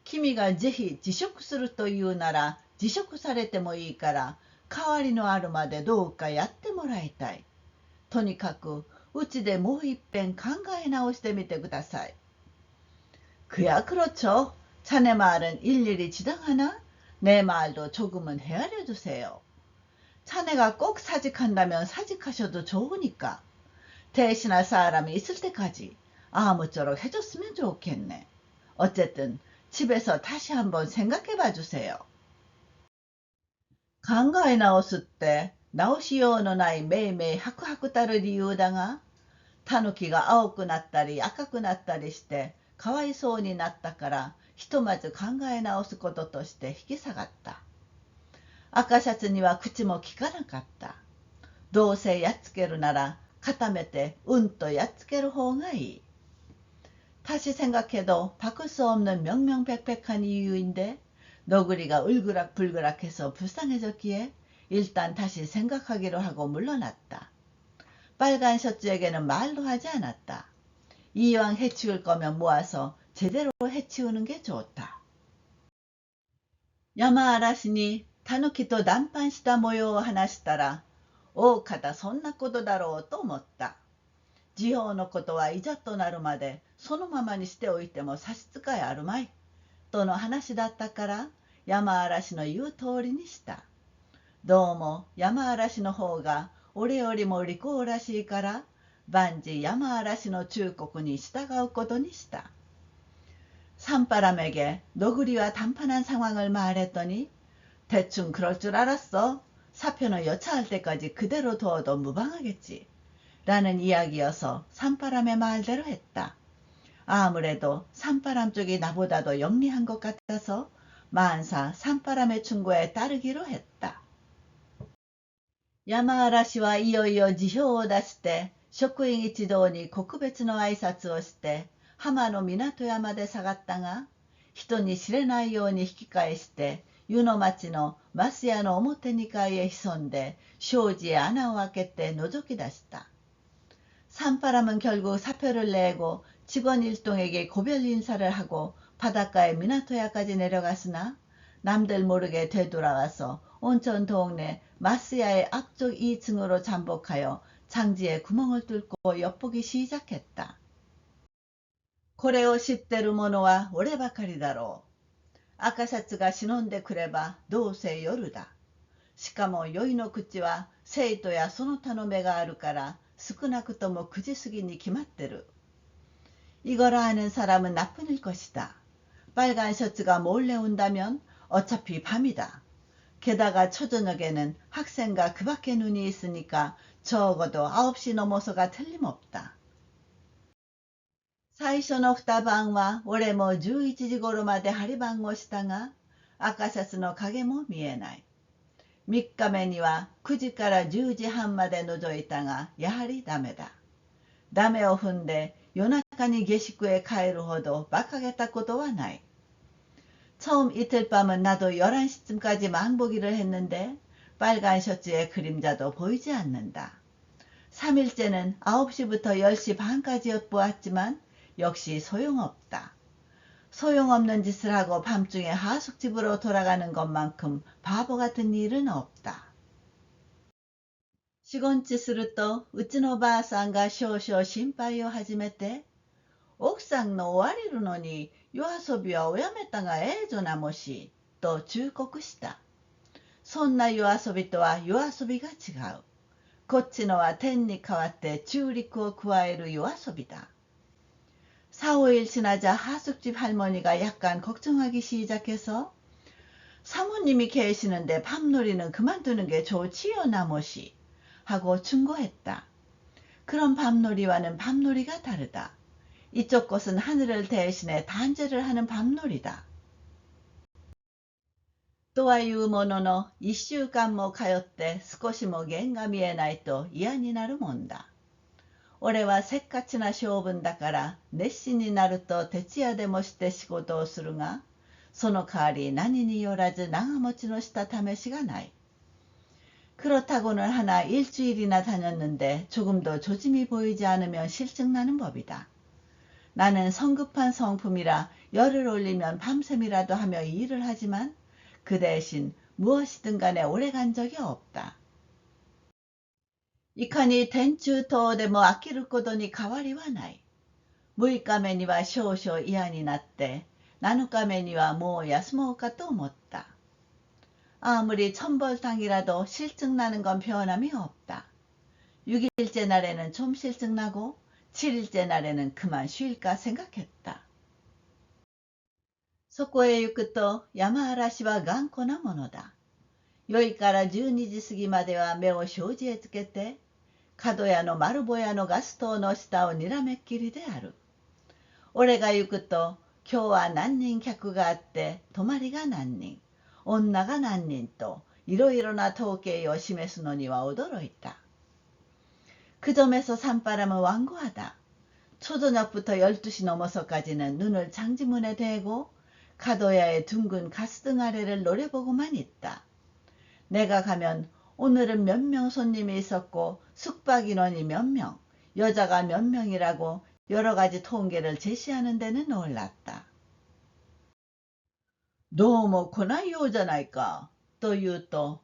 君がぜひ辞職するというなら辞職されてもいいから代わりのあるまでどうかやってもらいたい。とにかくうちでもう一遍考え直してみてください。그야 그렇죠. 자네 말은 일일이 지당하나? 내 말도 조금은 헤아려 주세요. 자네가 꼭 사직한다면 사직하셔도 좋으니까. 대신할 사람이 있을 때까지 아무쪼록 해줬으면 좋겠네. 어쨌든 집에서 다시 한번 생각해 봐 주세요. 考え直すって、直しようのないめいめい白々たる理由だが、タヌキが青くなったり赤くなったりして、かわいそうになったから、ひとまず考え直すこととして引き下がった。赤シャツには口もきかなかった。どうせやっつけるなら、固めてうんとやっつける方がいい。다시 생각해도 바꿀 수 없는 명명백백한 이유인데 너구리가 울그락불그락해서 불쌍해졌기에 일단 다시 생각하기로 하고 물러났다. 빨간 셔츠에게는 말도 하지 않았다. 이왕 해치울 거면 모아서 제대로 해치우는 게 좋다. 山嵐にタヌキと談判した模様を話したら、大方そんなことだろうと思った。辞表のことはいざとなるまでそのままにしておいても差し支えあるまい。との話だったから山嵐の言う通りにした。どうも山嵐の方が俺よりも利口らしいから万事山嵐の忠告に従うことにした。산바람에게 너구리와 단판한 상황을 말했더니 대충 그럴 줄 알았어. 사표는 여차할 때까지 그대로 둬도 무방하겠지. 라는 이야기여서 산바람의 말대로 했다. 아무래도 산바람 쪽이 나보다도 영리한 것 같아서 만사 산바람의 충고에 따르기로 했다. 山嵐はいよいよ辞表を出して職員一同に告別の挨拶をして浜の港屋まで下がったが、人に知れないように引き返して湯の町の増屋の表2階へ潜んで障子へ穴を開けて覗き出した。산바람은 결국 사표를 내고 직원 일동에게 고별 인사를 하고 바닷가의 미나토야까지 내려갔으나 남들 모르게 되돌아와서 온천 동네 마스야의 앞쪽 2층으로 잠복하여 장지에 구멍을 뚫고 엿보기 시작했다. これを知ってる者は俺ばかりだろう。赤シャツが忍んでくればどうせ夜だ。しかも宵の口は生徒やその他の目があるから少なくとも9時過ぎに決まってる。이걸 아는 사람은 나뿐일 것이다. 빨간 셔츠가 몰래 온다면 어차피 밤이다. 게다가 초저녁에는 학생과 그 밖에 눈이 있으니까 적어도 9시 넘어서가 틀림없다. 最初の2晩は俺も11時頃まで張り番をしたが、赤シャツの影も見えない。3日目には9時から10時半まで覗いたが、やはりダメだ。ダメを踏んで夜中に下宿へ帰るほど馬鹿げたことはない。처음 이틀 밤은 나도 11시쯤까지 망보기를 했는데 빨간 셔츠의 그림자도 보이지 않는다. 3일째는 9시부터 10시 반까지 엿보았지만 역시 소용없다. 소용없는 짓을 하고 밤중에 하숙집으로 돌아가는 것만큼 바보 같은 일은 없다. 4、5日するとうちのばあさんが少々心配を始めて、奥さんの終わりるのに夜遊びはおやめたがええぞなもし、と忠告した。そんな夜遊びとは夜遊びが違う。こっちのは天に代わって中力を加える夜遊びだ。4、5일 지나자 하숙집 할머니가 약간 걱정하기 시작해서 사모님이 계시는데 밤놀이는 그만두는 게 좋지요 나모시 하고 충고했다. 그런 밤놀이와는 밤놀이가 다르다. 이쪽 것은 하늘을 대신해 단죄를 하는 밤놀이다. とはいうものの1週間も通って少しも弦が見えないと嫌になるもんだ。俺はせっかちな性分だから熱心になると徹夜でもして仕事をするが、その代わり何によらず長持ちのした試しがない。그렇다고는 하나 일주일이나 다녔는데 조금도 조짐이 보이지 않으면 실증나는 법이다. 나는 성급한 성품이라 열을 올리면 밤샘이라도 하며 일을 하지만 그 대신 무엇이든 간에 오래 간 적이 없다. いかに天中等でも飽きることに変わりはない。6日目には少々嫌になって、7日目にはもう休もうかと思った。아무리 천벌탕이라도 실증나는 건 변함이 없다. 6일째 날에는 좀 실증나고 7일째 날에는 그만 쉴까 생각했다. そこへ行くと山嵐は頑固なものだ。宵から12時過ぎまでは目を障子へつけて、角屋の丸ぼ屋のガス灯の下をにらめっきりである。俺が行くと、今日は何人客があって、泊まりが何人、女が何人と、いろいろな統計を示すのには驚いた。그 점에서 산바람은 완고하다. 초저녁부터 12시 넘어서까지는 눈을 장지문에 대고 가도야의 둥근 가스등 아래를 노려보고만 있다. 내가 가면 오늘은 몇 명 손님이 있었고 숙박 인원이 몇 명, 여자가 몇 명이라고 여러 가지 통계를 제시하는 데는 놀랐다. どうも来ないようじゃないかと言うと、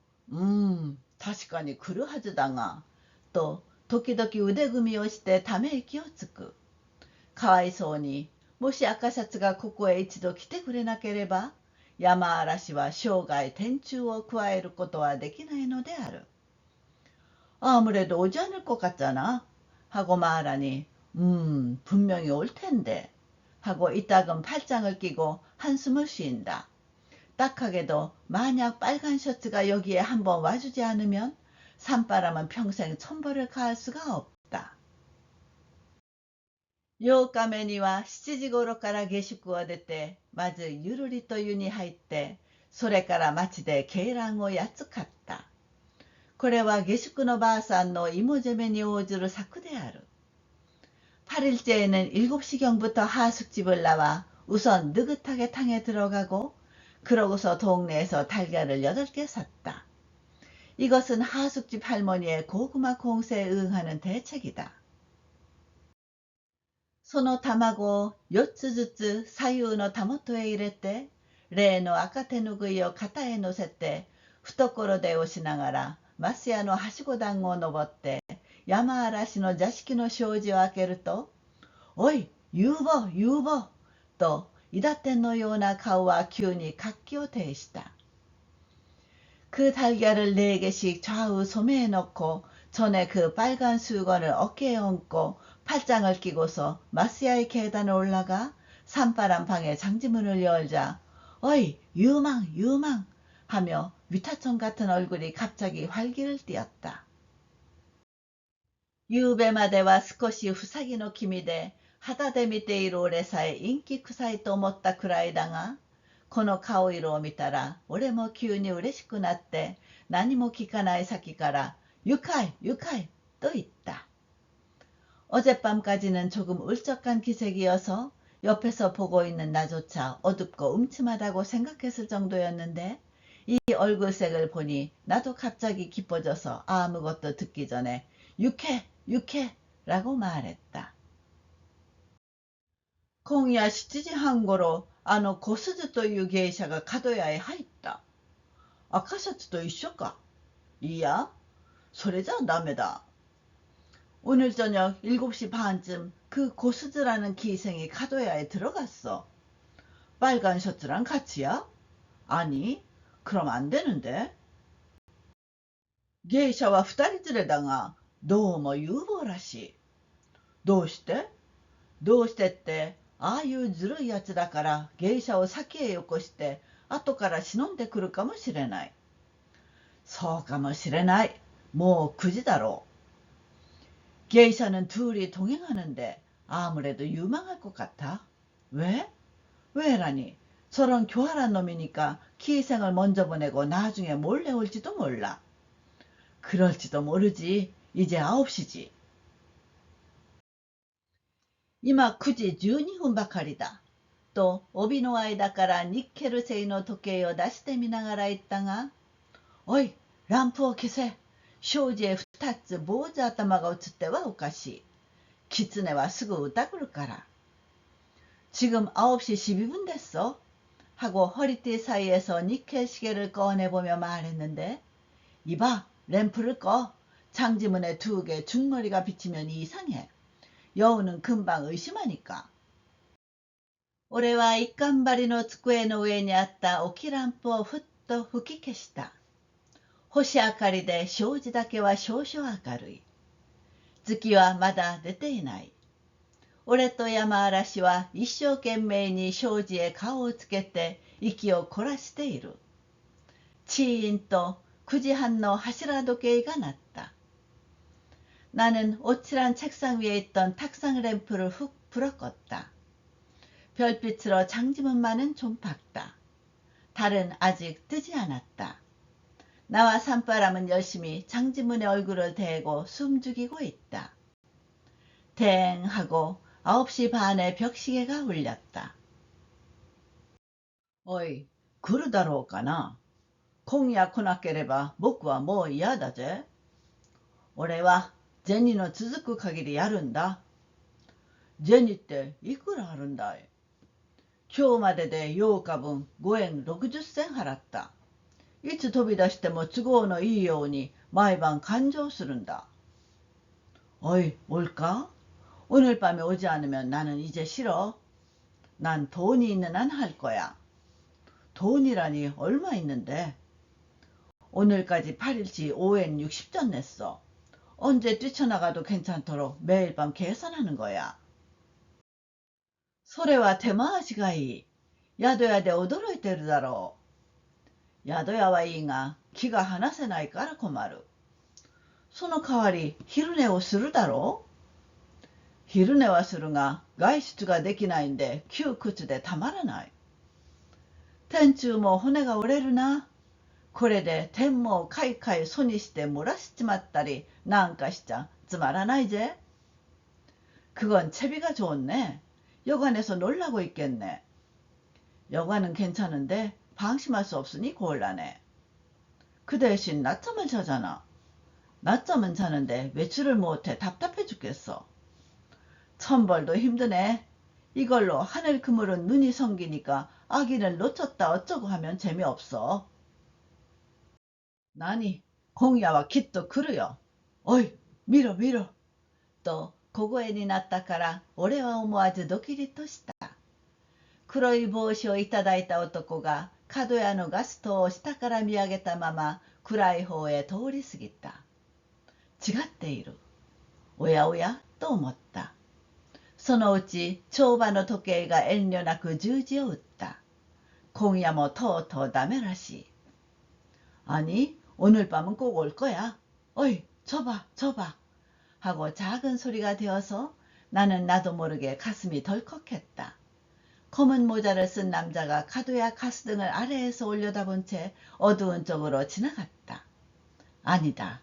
確かに来るはずだが、と時々腕組みをしてため息をつく。かわいそうに、もし赤シャツがここへ一度来てくれなければ、山嵐は生涯天柱を加えることはできないのである。아무래도 오지 않을 것 같잖아. 하고 말하니, 분명히 올 텐데. 하고 이따금 팔짱을 끼고 한숨을 쉰다. 딱하게도 만약 빨간 셔츠가 여기에 한번 와주지 않으면 산바람은 평생 천벌을 가할 수가 없다. 8日目には7時頃から下宿を出て、まずゆるりと湯に入って、それから町で鶏卵を8つ買った。これは下宿のばあさんの芋攻めに応じる策である。8일째에는 7시경부터 하숙집을 나와 우선 느긋하게 탕에 들어가고, 그러고서 동네에서 달걀을 8개 샀다. 이것은 하숙집 할머니의 고구마 공세에 응하는 대책이다. その卵を4つずつ左右のたもとへ入れて、例の赤手ぬぐいを肩へ乗せて、懐手をしながら、増屋のはしご段を登って、山嵐の座敷の障子を開けると、おい、 유보 유보といだてんのような顔は急に活気を呈した。그 달걀을 4개씩 좌우 소매에 넣고 전에 그 빨간 수건을 어깨에 얹고 팔짱을 끼고서 마스야의 계단을 올라가 산바람 방의 장지문을 열자 어이 유망 유망 하며 위타청 같은 얼굴이 갑자기 활기를 띠었다. 夕べまでは少しふさぎの気味で肌で見ている俺さえ陰気臭いと思ったくらいだが、この顔色を見たら俺も急に嬉しくなって何も聞かない先から愉快愉快と言った。어젯밤까지는 조금 울적한 기색이어서 옆에서 보고 있는 나조차 어둡고 음침하다고 생각했을 정도였는데 이 얼굴색을 보니 나도 갑자기 기뻐져서 아무것도 듣기 전에 유쾌 유쾌 라고 말했다. 今夜 7時半頃小鈴という芸者が角屋へ入った。赤シャツと一緒か。いや、それじゃダメだ。오늘 저녁 7시 반쯤 그 고스즈라는 기생이 카도야에 들어갔어. 빨간 셔츠랑 같이야? 아니, 그럼 안 되는데. 게이샤와 2人連れだがどうも有望らしい。どうしてどうしてって、ああいうずるいやつだから芸者を先へよこして後から忍んでくるかもしれない。そうかもしれない。もう9時だろう。芸者는 둘이 동행하는데 아무래도 유망할 것 같아. 왜? 왜라니. 저런 교활한 놈이니까 기생을 먼저 보내고 나중에 몰래 올지도 몰라. 그럴지도 모르지. 이제 9시지. 今9時12分ばかりだ。と帯の間からニッケル製の時計を出してみながら言ったが、おい、ランプを消せ。障子へ2つ坊主頭が映ってはおかしい。狐はすぐ疑るから。지금 9시 12분 됐어. 하고 허리띠 사이에서 니켈 시계를 꺼내보며 말했는데, 이봐, 램프를 꺼. 장지문에 2개 중머리가 비치면 이상해. 여우는 금방 의심하니까. 俺は一貫張りの机の上にあった置きランプをふっと吹き消した。星明かりで障子だけは少々明るい。月はまだ出ていない。俺と山嵐は一生懸命に障子へ顔をつけて息を凝らしている。チーンと9時半の柱時計が鳴った。나는 오칠한 책상 위에 있던 탁상 램프를 훅 불어껐다. 별빛으로 장지문만은 좀 밝다. 달은 아직 뜨지 않았다. 나와 산바람은 열심히 장지문의 얼굴을 대고 숨죽이고 있다. 댕 하고 9시 반에 벽시계가 울렸다. 어이, 来るだろうかな。今夜来なければ僕はもう嫌だぜ。俺はゼニの続く限りやるんだ。ゼニっていくらあるんだい。今日までで8日分5円60銭払った。いつ飛び出しても都合のいいように毎晩勘定するんだ。어이, 올까? 오늘 밤에 오지 않으면 나는 이제 싫어. 난 돈이 있는 한 할 거야. 돈이라니 얼마 있는데? 오늘까지 8일치 5엔 60전 냈어. 언제 뛰쳐나가도 괜찮도록 매일 밤 계산하는 거야. それは手回しがいい。宿屋で驚いてるだろう。宿屋はいいが気が離せないから困る。その代わり昼寝をするだろう。昼寝はするが外出ができないんで窮屈でたまらない。天中も骨が折れるな。これで天もかいかいそにして漏らしちまったりなんかしちゃつまらないぜ。그건 채비가 좋네. 여관에서 놀라고 있겠네. 여관은 괜찮은데 방심할 수 없으니 곤란해. 그 대신 낮잠을 자잖아. 낮잠은 자는데 외출을 못해 답답해 죽겠어. 천벌도 힘드네. 이걸로 하늘 그물은 눈이 성기니까 아기를 놓쳤다 어쩌고 하면 재미없어. 나니 공야와 깃도 그르요. 어이 밀어 밀어. 또小声になったから、俺は思わずドキリとした。黒い帽子をいただいた男が角屋のガス灯を下から見上げたまま暗い方へ通り過ぎた。違っている。おやおやと思った。そのうち帳場の時計が遠慮なく十字を打った。今夜もとうとうダメらしい。아니 오늘 밤은 꼭 올 거야. 어이 줘봐 줘봐 하고 작은 소리가 되어서 나는 나도 모르게 가슴이 덜컥했다. 검은 모자를 쓴 남자가 카도야 가스등을 아래에서 올려다본 채 어두운 쪽으로 지나갔다. 아니다.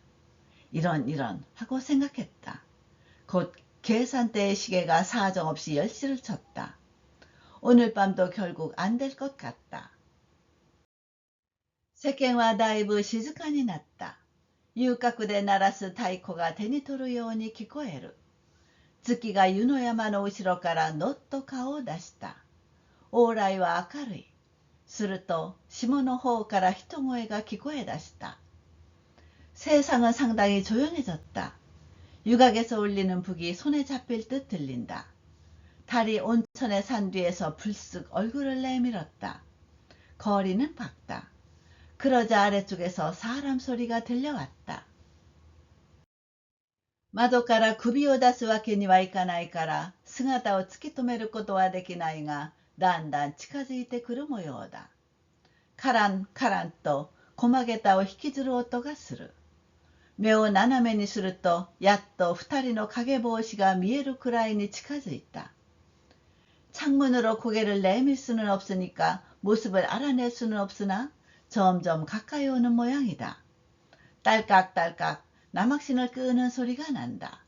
이런 하고 생각했다. 곧 계산대의 시계가 사정없이 10시를 쳤다. 오늘 밤도 결국 안 될 것 같다.世間はだいぶ静かになった。遊郭で鳴らす太鼓が手に取るように聞こえる。月が湯の山の後ろからのっと顔を出した。往来は明るい。すると下の方から人声が聞こえ出した。세상은 상당히 조용해졌다. 유각에서 울리는 북이 손에 잡힐 듯 들린다. 달이 온천의 산 뒤에서 불쑥 얼굴을 내밀었다. 거리는 밝다. 그러자 아래쪽에서 사람 소리가 들려왔다. 窓から首を出すわけにはいかないから姿を突き止めることはできないが、だんだん近づいてくる模様だ。カランカランと駒下駄を引きずる音がする。目を斜めにするとやっと二人の影帽子が見えるくらいに近づいた。창문으로 고개를 내밀 수는 없으니까 모습을 알아낼 수는 없으나 점점 가까이 오는 모양이다. 딸깍딸깍 남학신을 끄는 소리가 난다.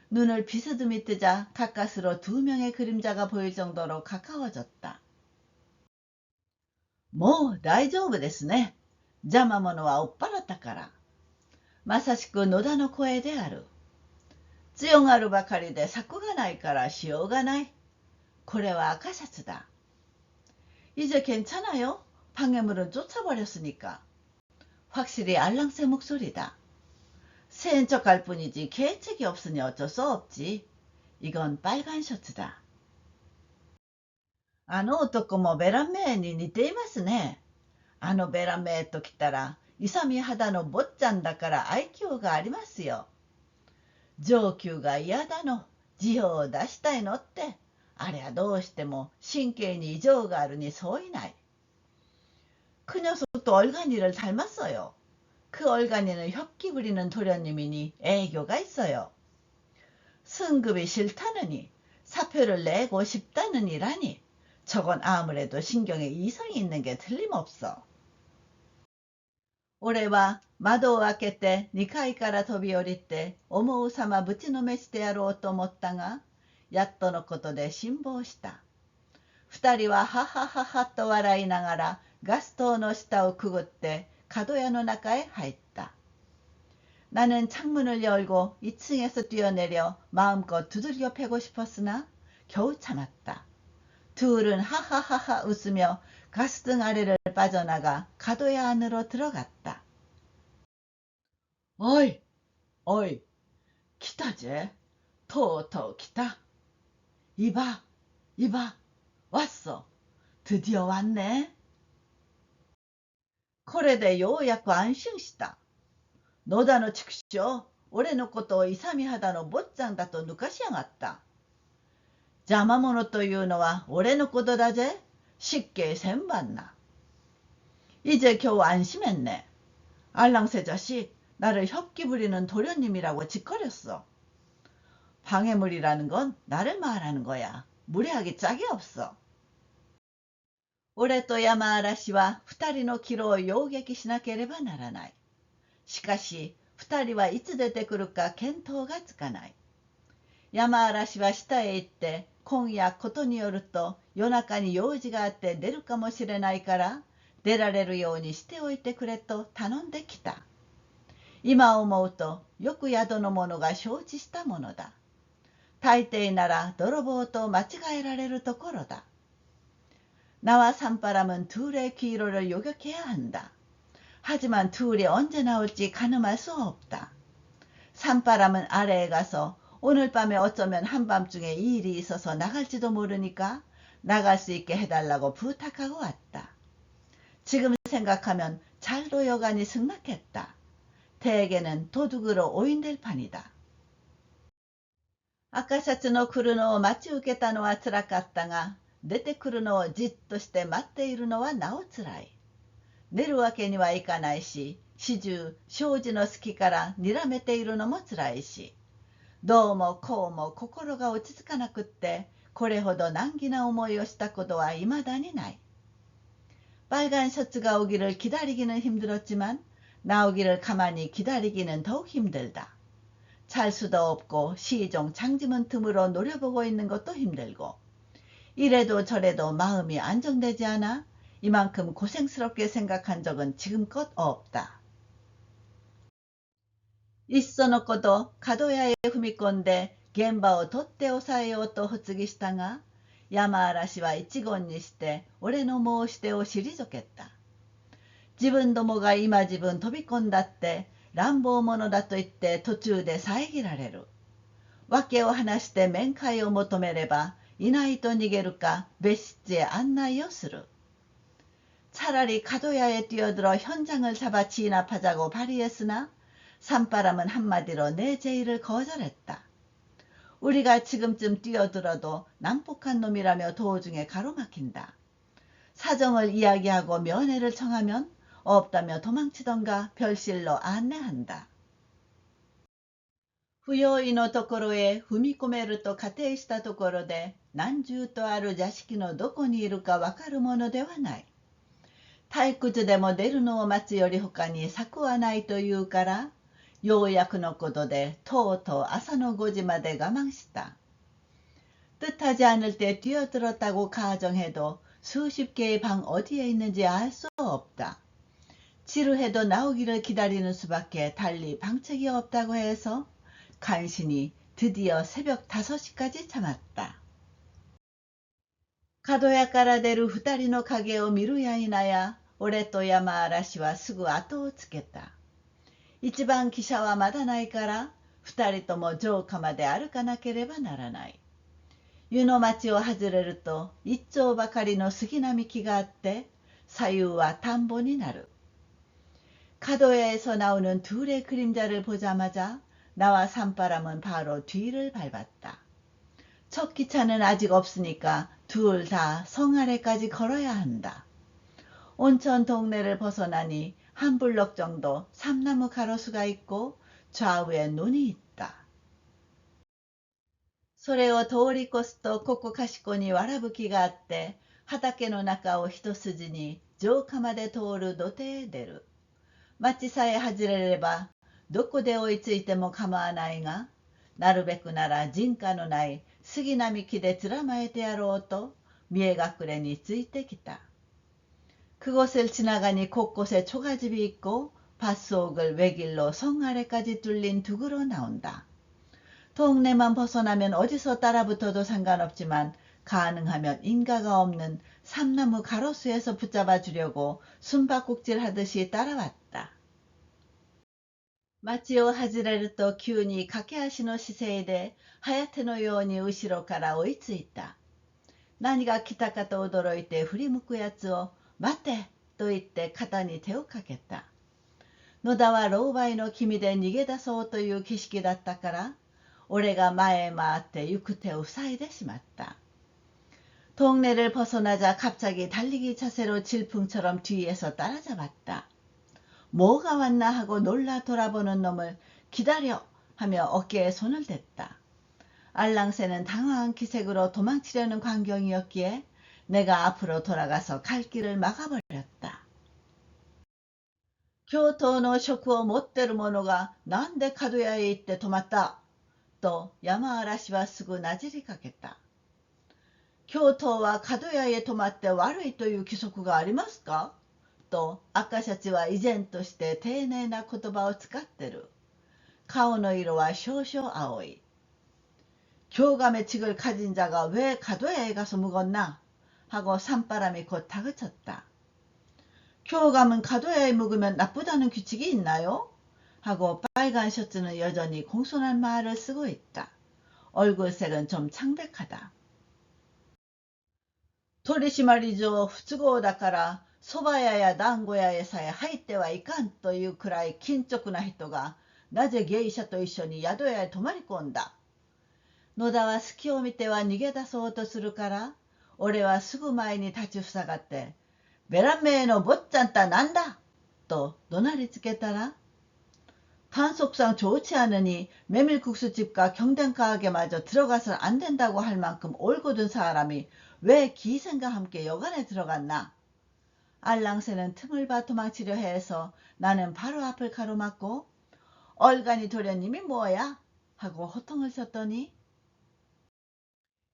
눈을 비스듬히 뜨자 가까스로 두 명의 그림자가 보일 정도로 가까워졌다. 뭐大丈夫ですね。邪魔者は追っ払ったから。まさしく野田の声である。強がるばかりで策がないからしようがない。これは赤シャツだ。이제 괜찮아요? 방해물은 쫓아버렸으니까. 확실히 알랑새 목소리다. 센 척할 뿐이지 계책이 없으니 어쩔 수 없지. 이건 빨간 셔츠다. あの男もベランメイに似ていますね。あのベランメイときたら勇み肌の坊ちゃんだから愛嬌がありますよ。上級が嫌だの、辞表を出したいのって、あれはどうしても神経に異常があるに相違ない。그 녀석도 얼간이를 닮았어요. 그 얼간이는 혁기 부리는 도련님이니 애교가 있어요. 승급이 싫다느니 사표를 내고 싶다느니라니 저건 아무래도 신경에 이상이 있는 게 틀림없어. 俺は窓を開けて2階から飛び降りて思うさまぶちのめしてやろうと思ったが、やっとのことで辛抱した。二人はははははと笑いながらガス灯の下をくぐって角屋の中へ入った。나는 창문을 열고 2층에서 뛰어내려 마음껏 두들겨 패고 싶었으나 겨우 참았다. 둘은 하하하하 웃으며 가스등 아래를 빠져나가 가도야 안으로 들어갔다. 어이, 어이, 기타제, 토토 기타. 이봐, 이봐, 왔어. 드디어 왔네. これでようやく安心した。野田の畜生、俺のことを勇み肌の坊ちゃんだと抜かしやがった。邪魔者というのは俺のことだぜ。失敬千万な。이제 겨우 안심했네. 알랑새 자식, 나를 혁기 부리는 도련님이라고 짓거렸어. 방해물이라는 건 나를 말하는 거야. 무례하기 짝이 없어. 俺と山嵐は二人の帰路を擁撃しなければならない。しかし、二人はいつ出てくるか見当がつかない。山嵐は下へ行って、今夜ことによると夜中に用事があって出るかもしれないから、出られるようにしておいてくれと頼んできた。今思うと、よく宿の者が承知したものだ。大抵なら泥棒と間違えられるところだ。나와 산바람은 둘의 기로를 요격해야 한다. 하지만 둘이 언제 나올지 가늠할 수 없다. 산바람은 아래에 가서 오늘 밤에 어쩌면 한밤중에 이 일이 있어서 나갈지도 모르니까 나갈 수 있게 해달라고 부탁하고 왔다. 지금 생각하면 잘도 여간이 승낙했다. 대개는 도둑으로 오인될 판이다. 赤シャツの来るのを待ち受けたのはつらかったが、出てくるのをじっとして待っているのはなおつらい。寝るわけにはいかないし、始終障子の隙から睨めているのもつらいし、どうもこうも心が落ち着かなくって、これほど難儀な思いをしたことはいまだにない。빨간 셔츠가 오기를 기다리기는 힘들었지만 나오기를 가만히 기다리기는 더욱 힘들다. 잘 수도 없고 시종 장지문 틈으로 노려보고 있는 것도 힘들고 이래도 저래도 마음이 안정되지 않아 이만큼 고생스럽게 생각한 적은 지금껏 없다. いっそのこと角屋へ踏み込んで現場を取って抑えようと発議したが、山嵐は一言にして俺の申し出を退けた。自分どもが今自分飛び込んだって乱暴者だと言って途中で遮られる。訳を話して面会を求めればいないと逃げるか別室へ案内をする。차라리 가도야에 뛰어들어 현장을 잡아 진압하자고 발의했으나 산바람은 한마디로 내 제의를 거절했다. 우리가 지금쯤 뛰어들어도 난폭한 놈이라며 도중에 가로막힌다. 사정을 이야기하고 면회를 청하면 없다며 도망치던가 별실로 안내한다. 不用意のところへ踏み込めると仮定したところで何重とある座敷のどこにいるかわかるものではない。退屈でも出るのを待つより他に策はないというから、ようやくのことでとうとう朝の5時まで我慢した。뜻하지 않을 때 뛰어들었다고 가정해도 수십 개의 방 어디에 있는지 알 수 없다. 지루해도 나오기를 기다리는 수밖에 달리 방책이 없다고 해서 간신히 드디어 새벽 5시까지 참았다. 角屋から出る二人の影を見るや否や、俺と山嵐はすぐ後をつけた。一番汽車はまだないから、二人とも城下まで歩かなければならない。湯の町を外れると、一丁ばかりの杉並木があって、左右は田んぼになる。가도야에서 나오는 둘의 그림자를 보자마자 나와 산바람은 바로 뒤를 밟았다. 첫 기차는 아직 없으니까 둘 다 성 아래까지 걸어야 한다. 온천 동네를 벗어나니 한 블럭 정도 삼나무 가로수가 있고 좌우에 눈이 있다. それを通り越すとここかしこにわらぶきがあって畑の中を一筋に城下まで通る土手へ出る。町さえ外れればどこで追いついても構わないが、なるべくなら人家のない杉並木でつらまえてやろうと見え隠れについてきた。그곳을 지나가니 곳곳에 초가집이 있고 밭속을 외길로 성 아래까지 뚫린 둑으로 나온다. 동네만 벗어나면 어디서 따라붙어도 상관없지만 가능하면 인가가 없는 삼나무 가로수에서 붙잡아 주려고 숨바꼭질 하듯이 따라왔다. 町を外れると急に駆け足の姿勢で颯のように後ろから追いついた。何が来たかと驚いて振り向くやつを待てと言って肩に手をかけた。野田は狼狽の気味で逃げ出そうという気識だったから、俺が前へ回って行く手を塞いでしまった。동네를 벗어나자 갑자기 달리기 자세로 질풍처럼 뒤에서 따라잡았다. 뭐가 왔나 하고 놀라 돌아보는 놈을 기다려 하며 어깨에 손을 댔다. 알랑새는 당황한 기색으로 도망치려는 광경이었기에 내가 앞으로 돌아가서 갈 길을 막아버렸다. 京都の職を持ってる者がなんで角屋へ行って泊まったと山嵐はすぐなじりかけた。京都は角屋へ泊まって悪いという規則がありますかと赤シャチは依然として丁寧な言葉を使ってる。顔の色は少々青い。교감의 직을 가진 자가 왜 가도야에 가서 묵었나? 하고 산바람이 곧 다그쳤다. 교감은 가도야에 묵으면 나쁘다는 규칙이 있나요? 하고 빨간 셔츠는 여전히 공손한 말을 쓰고 있다. 얼굴색은 좀 창백하다. 도리시마리죠. 不都合だから蕎麦屋や団子屋へさえ入ってはいかんというくらい緊直な人がなぜ芸者と一緒に宿屋へ泊まり込んだ。野田は隙を見ては逃げ出そうとするから俺はすぐ前に立ちふさがって「ベランメイの坊ちゃんったなんだ!」と怒鳴りつけたら단속상 좋지 않으니 메밀국수집과 경단가게마저 들어가선 안 된다고 할 만큼 올곧은 사람이 왜 기생과 함께 여관에 들어갔나? 알랑새는 틈을 봐 도망치려 해서 나는 바로 앞을 가로막고 얼간이 도련님이 뭐야? 하고 호통을 쳤더니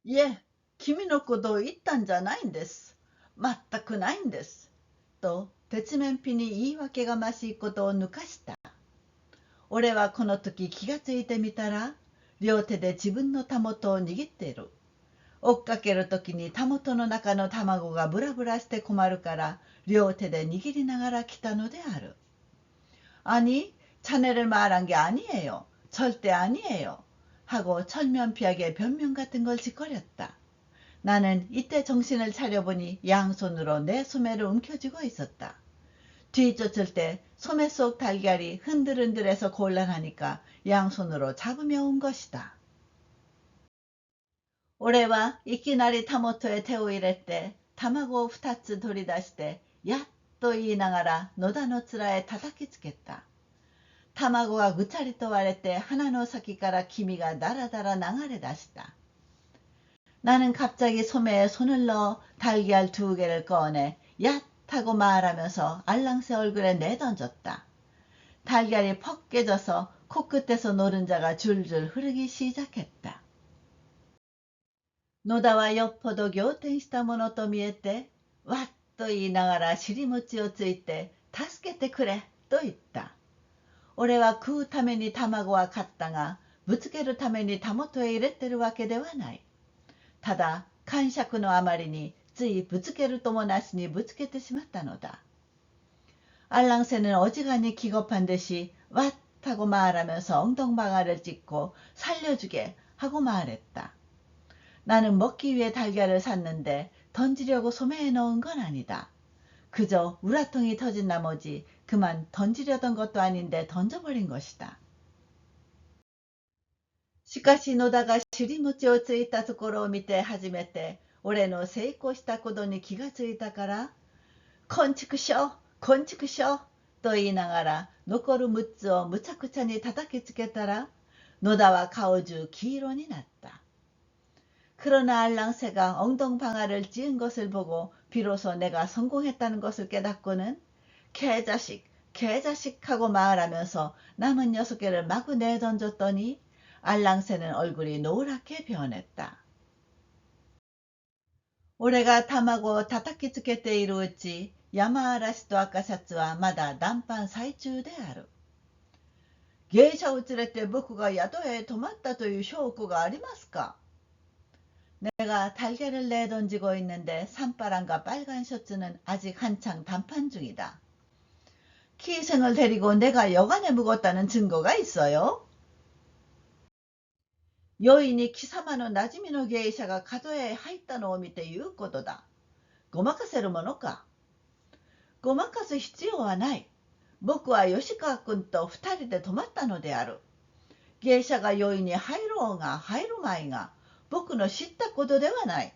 예, 기미노코도 이딴자 나인데스. 맞다 그 나인데스. 또 대치맨핀이 이와케가 마시ことを抜かした。俺はこの時気がついてみたら両手で自分のたもとを握っている。追っかける時にたもとの中の卵がブラブラして困るから両手で握りながら来たのである。아니 자네를 말한 게 아니에요. 절대 아니에요. 하고 철면피하게 변명 같은 걸 짓거렸다. 나는 이때 정신을 차려보니 양손으로 내 소매를 움켜쥐고 있었다. 뒤쫓을 때 소매 속 달걀이 흔들흔들해서 곤란하니까 양손으로 잡으며 온 것이다. 올해와 이끼나리 타모토에手を入れて卵を2つ取り出してやっと言いながら野田の面へ叩きつけた。卵がぐちゃりと割れて鼻の先から黄身がだらだら流れ出した。나는 갑자기 소매에 손을 넣어 달걀 2개를 꺼내 야 하고 말하면서 알랑새 얼굴에 내던졌다. 달걀이 퍽 깨져서 코끝에서 노른자가 줄줄 흐르기 시작했다. 노다와 여포도仰天したものと見えてわっと言いながら尻餅をついて助けてくれと言った。俺は食うために卵は買ったがぶつけるためにたもとへ入れてるわけではない。ただ癇癪のあまりについぶつけるともなしにぶつけてしまったのだ。알랑새는 어지간히 기겁한 듯이 왓 하고 말하면서 엉덩방아를 찍고 살려주게 하고 말했다. 나는 먹기 위해 달걀을 샀는데 던지려고 소매에 넣은 건 아니다. 그저 우라통이 터진 나머지 그만 던지려던 것도 아닌데 던져버린 것이다. しかし野田が尻餅をついたところを見て初めて俺の成功したことに気がついたから「こんちくしょこんちくしょ」と言いながら残る6つをむちゃくちゃに叩きつけたら野田は顔中黄色になった。그러나 알랑새가 엉덩방아를 찧은 것을 보고 비로소 내가 성공했다는 것을 깨닫고는 개자식 개자식 하고 말하면서 남은 6개를 마구 내던졌더니 알랑새는 얼굴이 노랗게 변했다. 올해가卵叩きつけているうち山嵐と赤シャツはまだ談判最中である。芸者を連れて僕が宿へ泊まったという証拠がありますか。내가 달걀을 내던지고 있는데 산바람과 빨간 셔츠는 아직 한창 단판 중이다. 기생을 데리고 내가 여관에 묵었다는 증거가 있어요? 여인이 기사마노 나지미노芸者が 가도에 入ったのを見て言うことだ。ごまかせるものか。ごまかす必要はない。僕は吉川君と2人で泊まったのである。芸者が여인に入ろうが入るまいが僕の知ったことではない。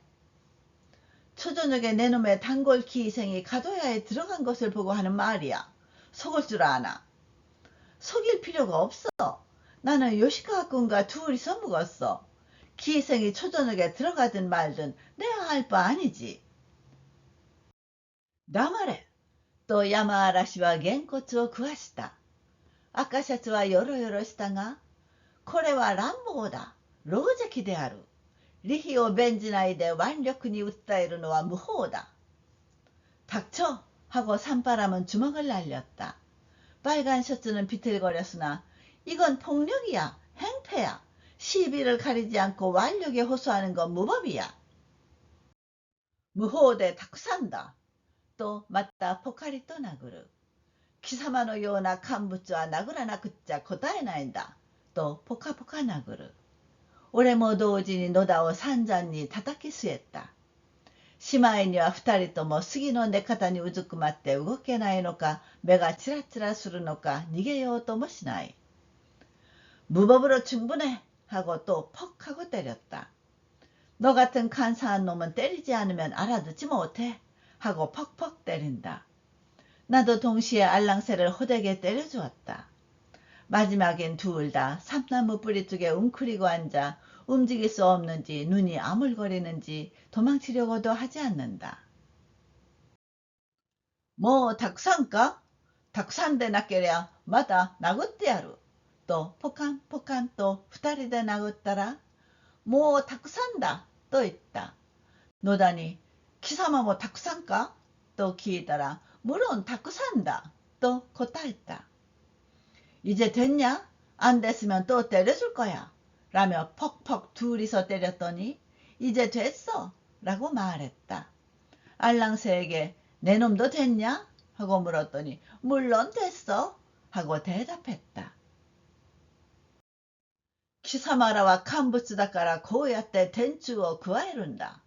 초저녁에 내 놈의 단골 기생이 가도야에 들어간 것을 보고 하는 말이야. 속을 줄 아나. 속일 필요가 없어. 나는 요시카와군과 둘이서 묵었어. 기생이 초저녁에 들어가든 말든 내가 할 바 아니지. 나말해. 또 야마아라시와 겐코츠を食わした。赤シャツはよろよろしたが、これは乱暴だ。狼藉である。利費を弁じないで腕力に訴えるのは無法だ。닥쳐! 하고 산바람은 주먹을 날렸다. 빨간 셔츠는 비틀거렸으나 이건 폭력이야. 행패야. 시비를 가리지 않고 완력에 호소하는 건 무법이야. 무호대 탁산다. 또 맞다 포카리 또 나그르. 기사마노 요나 칸부츠와 나그라나 그자 고다에 나인다. 또 포카포카 나그르. 俺も同時に野田を散々に叩き据えた。しまいには二人とも杉の根方にうずくまって動けないのか、目がチラチラするのか、逃げようともしない。무법으로 충분해 하고 또 퍽 하고 때렸다. 너 같은 간사한 놈은 때리지 않으면 알아듣지 못해 하고 퍽퍽 때린다. 나도 동시에 알랑새를 호되게 때려주었다. 마지막엔 둘 다 삼나무 뿌리 쪽에 웅크리고 앉아 움직일 수 없는지 눈이 아물거리는지 도망치려고도 하지 않는다. 뭐 닭산까? 닭산대 낚게랴 마다 나긋대야루. 또 포칸포칸 또 후다리대 나긋따라 뭐 닭산다 또 있다. 노다니 기사마 뭐 닭산까? 또 기이따라 물론 닭산다 또 곧다했다. 이제 됐냐? 안 됐으면 또 때려줄 거야. 라며 퍽퍽 둘이서 때렸더니 이제 됐어. 라고 말했다. 알랑새에게 내 놈도 됐냐? 하고 물었더니 물론 됐어. 하고 대답했다. 키사마라와 칸부츠다까라 고우야때 덴추어 구하에룬다.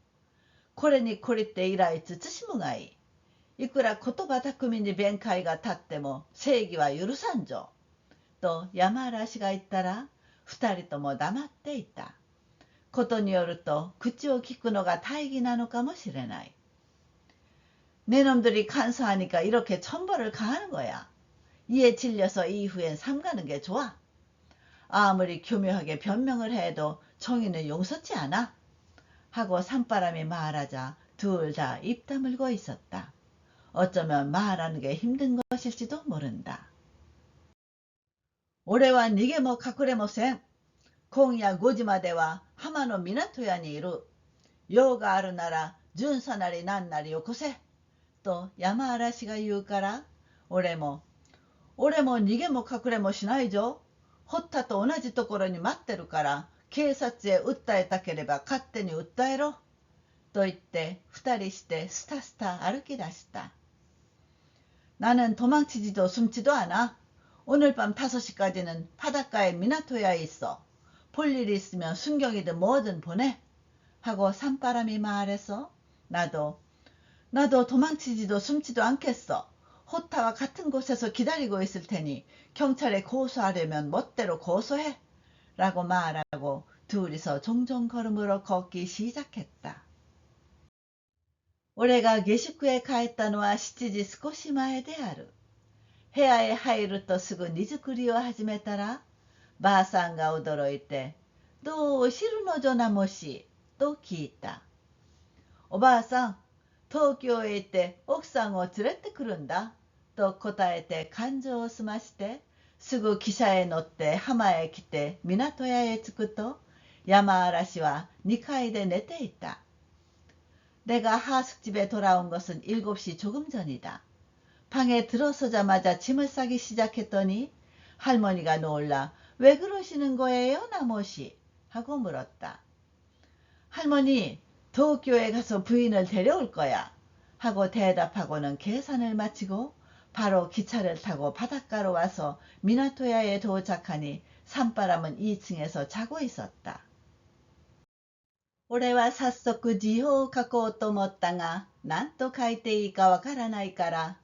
코레니 코리때 이라이 츠츠시무가이. 이쿠라 코토바 타쿠미に 弁解が立っても正義は許さんぞ。と山嵐が言ったら二人とも黙っていた。ことによると口を聞くのが大義なのかもしれない。내 놈들이 간사하니까 이렇게 천벌을 가하는 거야. 이에 질려서 이후엔 삼가는 게 좋아. 아무리 교묘하게 변명을 해도 정의는 용서치 않아. 하고 산바람이 말하자 둘 다 입 다물고 있었다. 어쩌면 말하는 게 힘든 것일지도 모른다. 올해와 니게 뭐 가쿠레모센. 今夜5時までは浜の港屋にいる。用があるなら巡査なりなんなりよこせ。と山嵐が言うから、俺も逃げも隠れもしないぞ。堀田と同じところに待ってるから、警察へ訴えたければ勝手に訴えろ。と言って二人してスタスタ歩き出した。나는 도망치지도 숨지도 않아. 오늘 밤 5시까지는 바닷가에 미나토야에 있어. 볼 일이 있으면 순경이든 뭐든 보내. 하고 산바람이 말해서 나도 도망치지도 숨지도 않겠어. 호타와 같은 곳에서 기다리고 있을 테니 경찰에 고소하려면 멋대로 고소해. 라고 말하고 둘이서 종종 걸음으로 걷기 시작했다. 올해가下宿へ帰ったのは7時少し前である。部屋へ入るとすぐ荷造りを始めたら、ばあさんが驚いて、どう知るのじょなもし、と聞いた。おばあさん、東京へ行って奥さんを連れてくるんだ。と答えて勘定を済まして、すぐ汽車へ乗って浜へ来て港屋へ着くと、山嵐は2階で寝ていた。내가 하숙집에 돌아온 것은 7시 조금 전이다. 방에 들어서자마자 짐을 싸기 시작했더니 할머니가 놀라 왜 그러시는 거예요, 나모씨? 하고 물었다. 할머니, 도쿄에 가서 부인을 데려올 거야. 하고 대답하고는 계산을 마치고 바로 기차를 타고 바닷가로 와서 미나토야에 도착하니 산바람은 2층에서 자고 있었다. 俺は早速字を書こうと思ったが、何と書いていいかわからないから、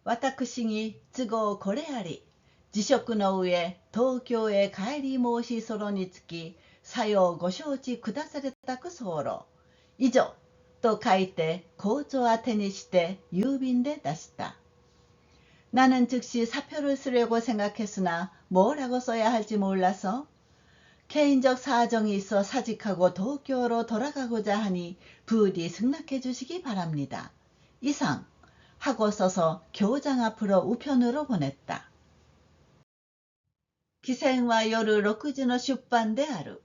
私に都合これあり、辞職の上、東京へ帰り申しそろにつき、さようご承知くだされたく候。以上、と書いて、校長宛てにして郵便で出した。나는 즉시 사표를 쓰려고 생각했으나 뭐라고 써야 할지 몰라서 개인적 사정이 있어 사직하고 도쿄로 돌아가고자 하니 부디 승낙해 주시기 바랍니다. 이상 하고 써서 교장 앞으로 우편으로 보냈다. 기생와夜6時の出版である。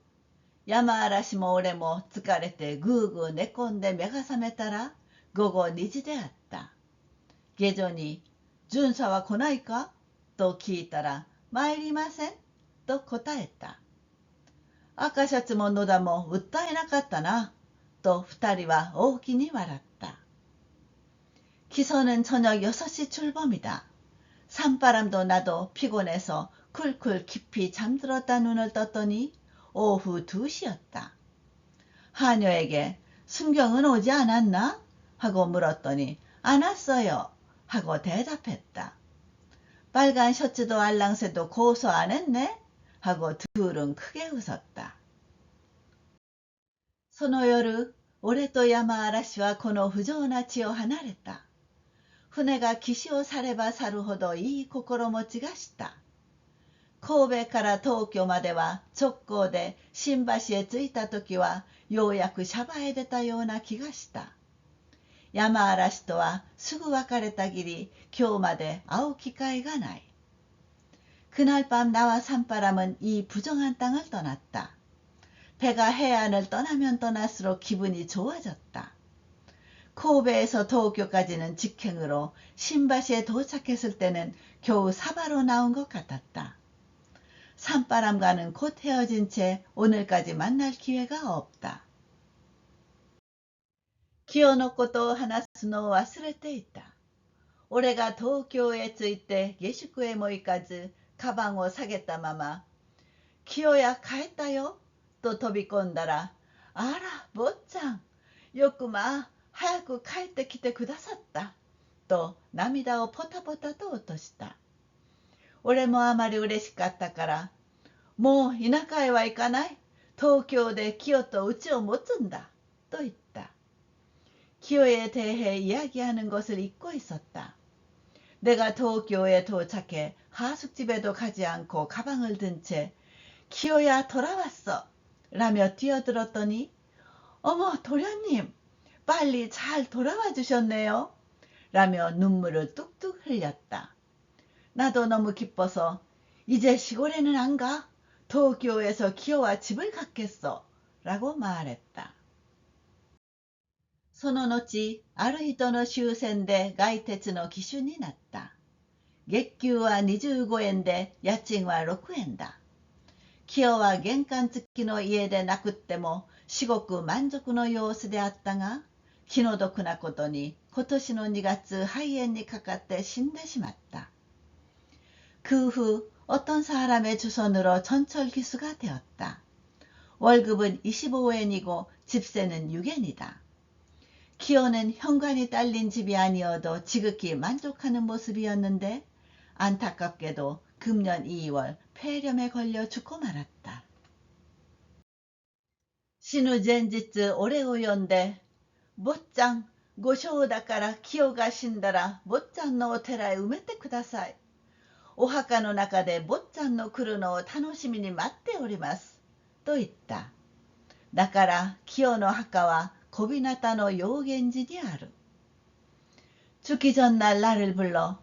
山嵐も俺も疲れてぐうぐう寝込んで目が覚めたら午後2時であった。下女に巡査は来ないかと聞いたら参りませんと答えた。赤シャツも野田も訴えなかったな。또二人は大きに笑った。기선은 저녁 6시 출범이다. 산바람도 나도 피곤해서 쿨쿨 깊이 잠들었다 눈을 떴더니 오후 2시였다. 하녀에게 순경은 오지 않았나? 하고 물었더니 안 왔어요 하고 대답했다. 빨간 셔츠도 알랑새도 고소 안 했네? 하고 둘은 크게 웃었다. その夜、俺と山嵐はこの不浄な地を離れた。船が岸を去れば去るほどいい心持ちがした。神戸から東京までは直行で新橋へ着いた時はようやくシャバへ出たような気がした。山嵐とはすぐ別れたきり今日まで会う機会がない。그날 밤 나와 산바람은 이 부정한 땅을 떠났다. 배가 해안을 떠나면 떠날수록 기분이 좋아졌다. 코베에서 도쿄까지는 직행으로 신바시에 도착했을 때는 겨우 사바로 나온 것 같았다. 산바람과는 곧 헤어진 채 오늘까지 만날 기회가 없다. 기어노ことを話すのを忘れていた。俺が東京へ着いて下宿へも行かず、カバンを下げたまま、清や帰ったよ、と飛び込んだら、あら、坊ちゃん、よくまあ、早く帰ってきてくださった、と涙をポタポタと落とした。俺もあまり嬉しかったから、もう田舎へは行かない、東京で清と家を持つんだ、と言った。기호에 대해 이야기하는 것을 잊고 있었다. 내가 도쿄에 도착해 하숙집에도 가지 않고 가방을 든 채 기호야 돌아왔어 라며 뛰어들었더니 어머 도련님 빨리 잘 돌아와 주셨네요 라며 눈물을 뚝뚝 흘렸다. 나도 너무 기뻐서 이제 시골에는 안 가. 도쿄에서 기호와 집을 갖겠어 라고 말했다. その後、ある人の終戦で外鉄の機種になった。月給は25円で家賃は6円だ。清は玄関付きの家でなくっても至極満足の様子であったが、気の毒なことに今年の2月肺炎にかかって死んでしまった。그 후 어떤 사람의 주선으로 전철기수가 되었다. 월급은 25엔이고 집세는 6엔이다. 기호는 현관이 딸린 집이 아니어도 지극히 만족하는 모습이었는데 안타깝게도 금년 2월 폐렴에 걸려 죽고 말았다. 死ぬ前日俺を呼んで坊ちゃんご承だから清が死んだら坊ちゃんのお寺へ埋めてください。お墓の中で坊ちゃんの来るのを楽しみに待っておりますと言った。だから清の墓は고비나타노 요겐지니 아루. 죽기 전날 나를 불러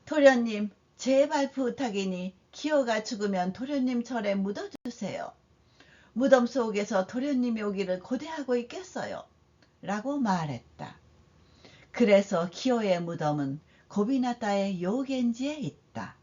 도련님 제발 부탁이니 기호가 죽으면 도련님 절에 묻어주세요. 무덤 속에서 도련님이 오기를 고대하고 있겠어요. 라고 말했다. 그래서 기호의 무덤은 고비나타의 요겐지에 있다.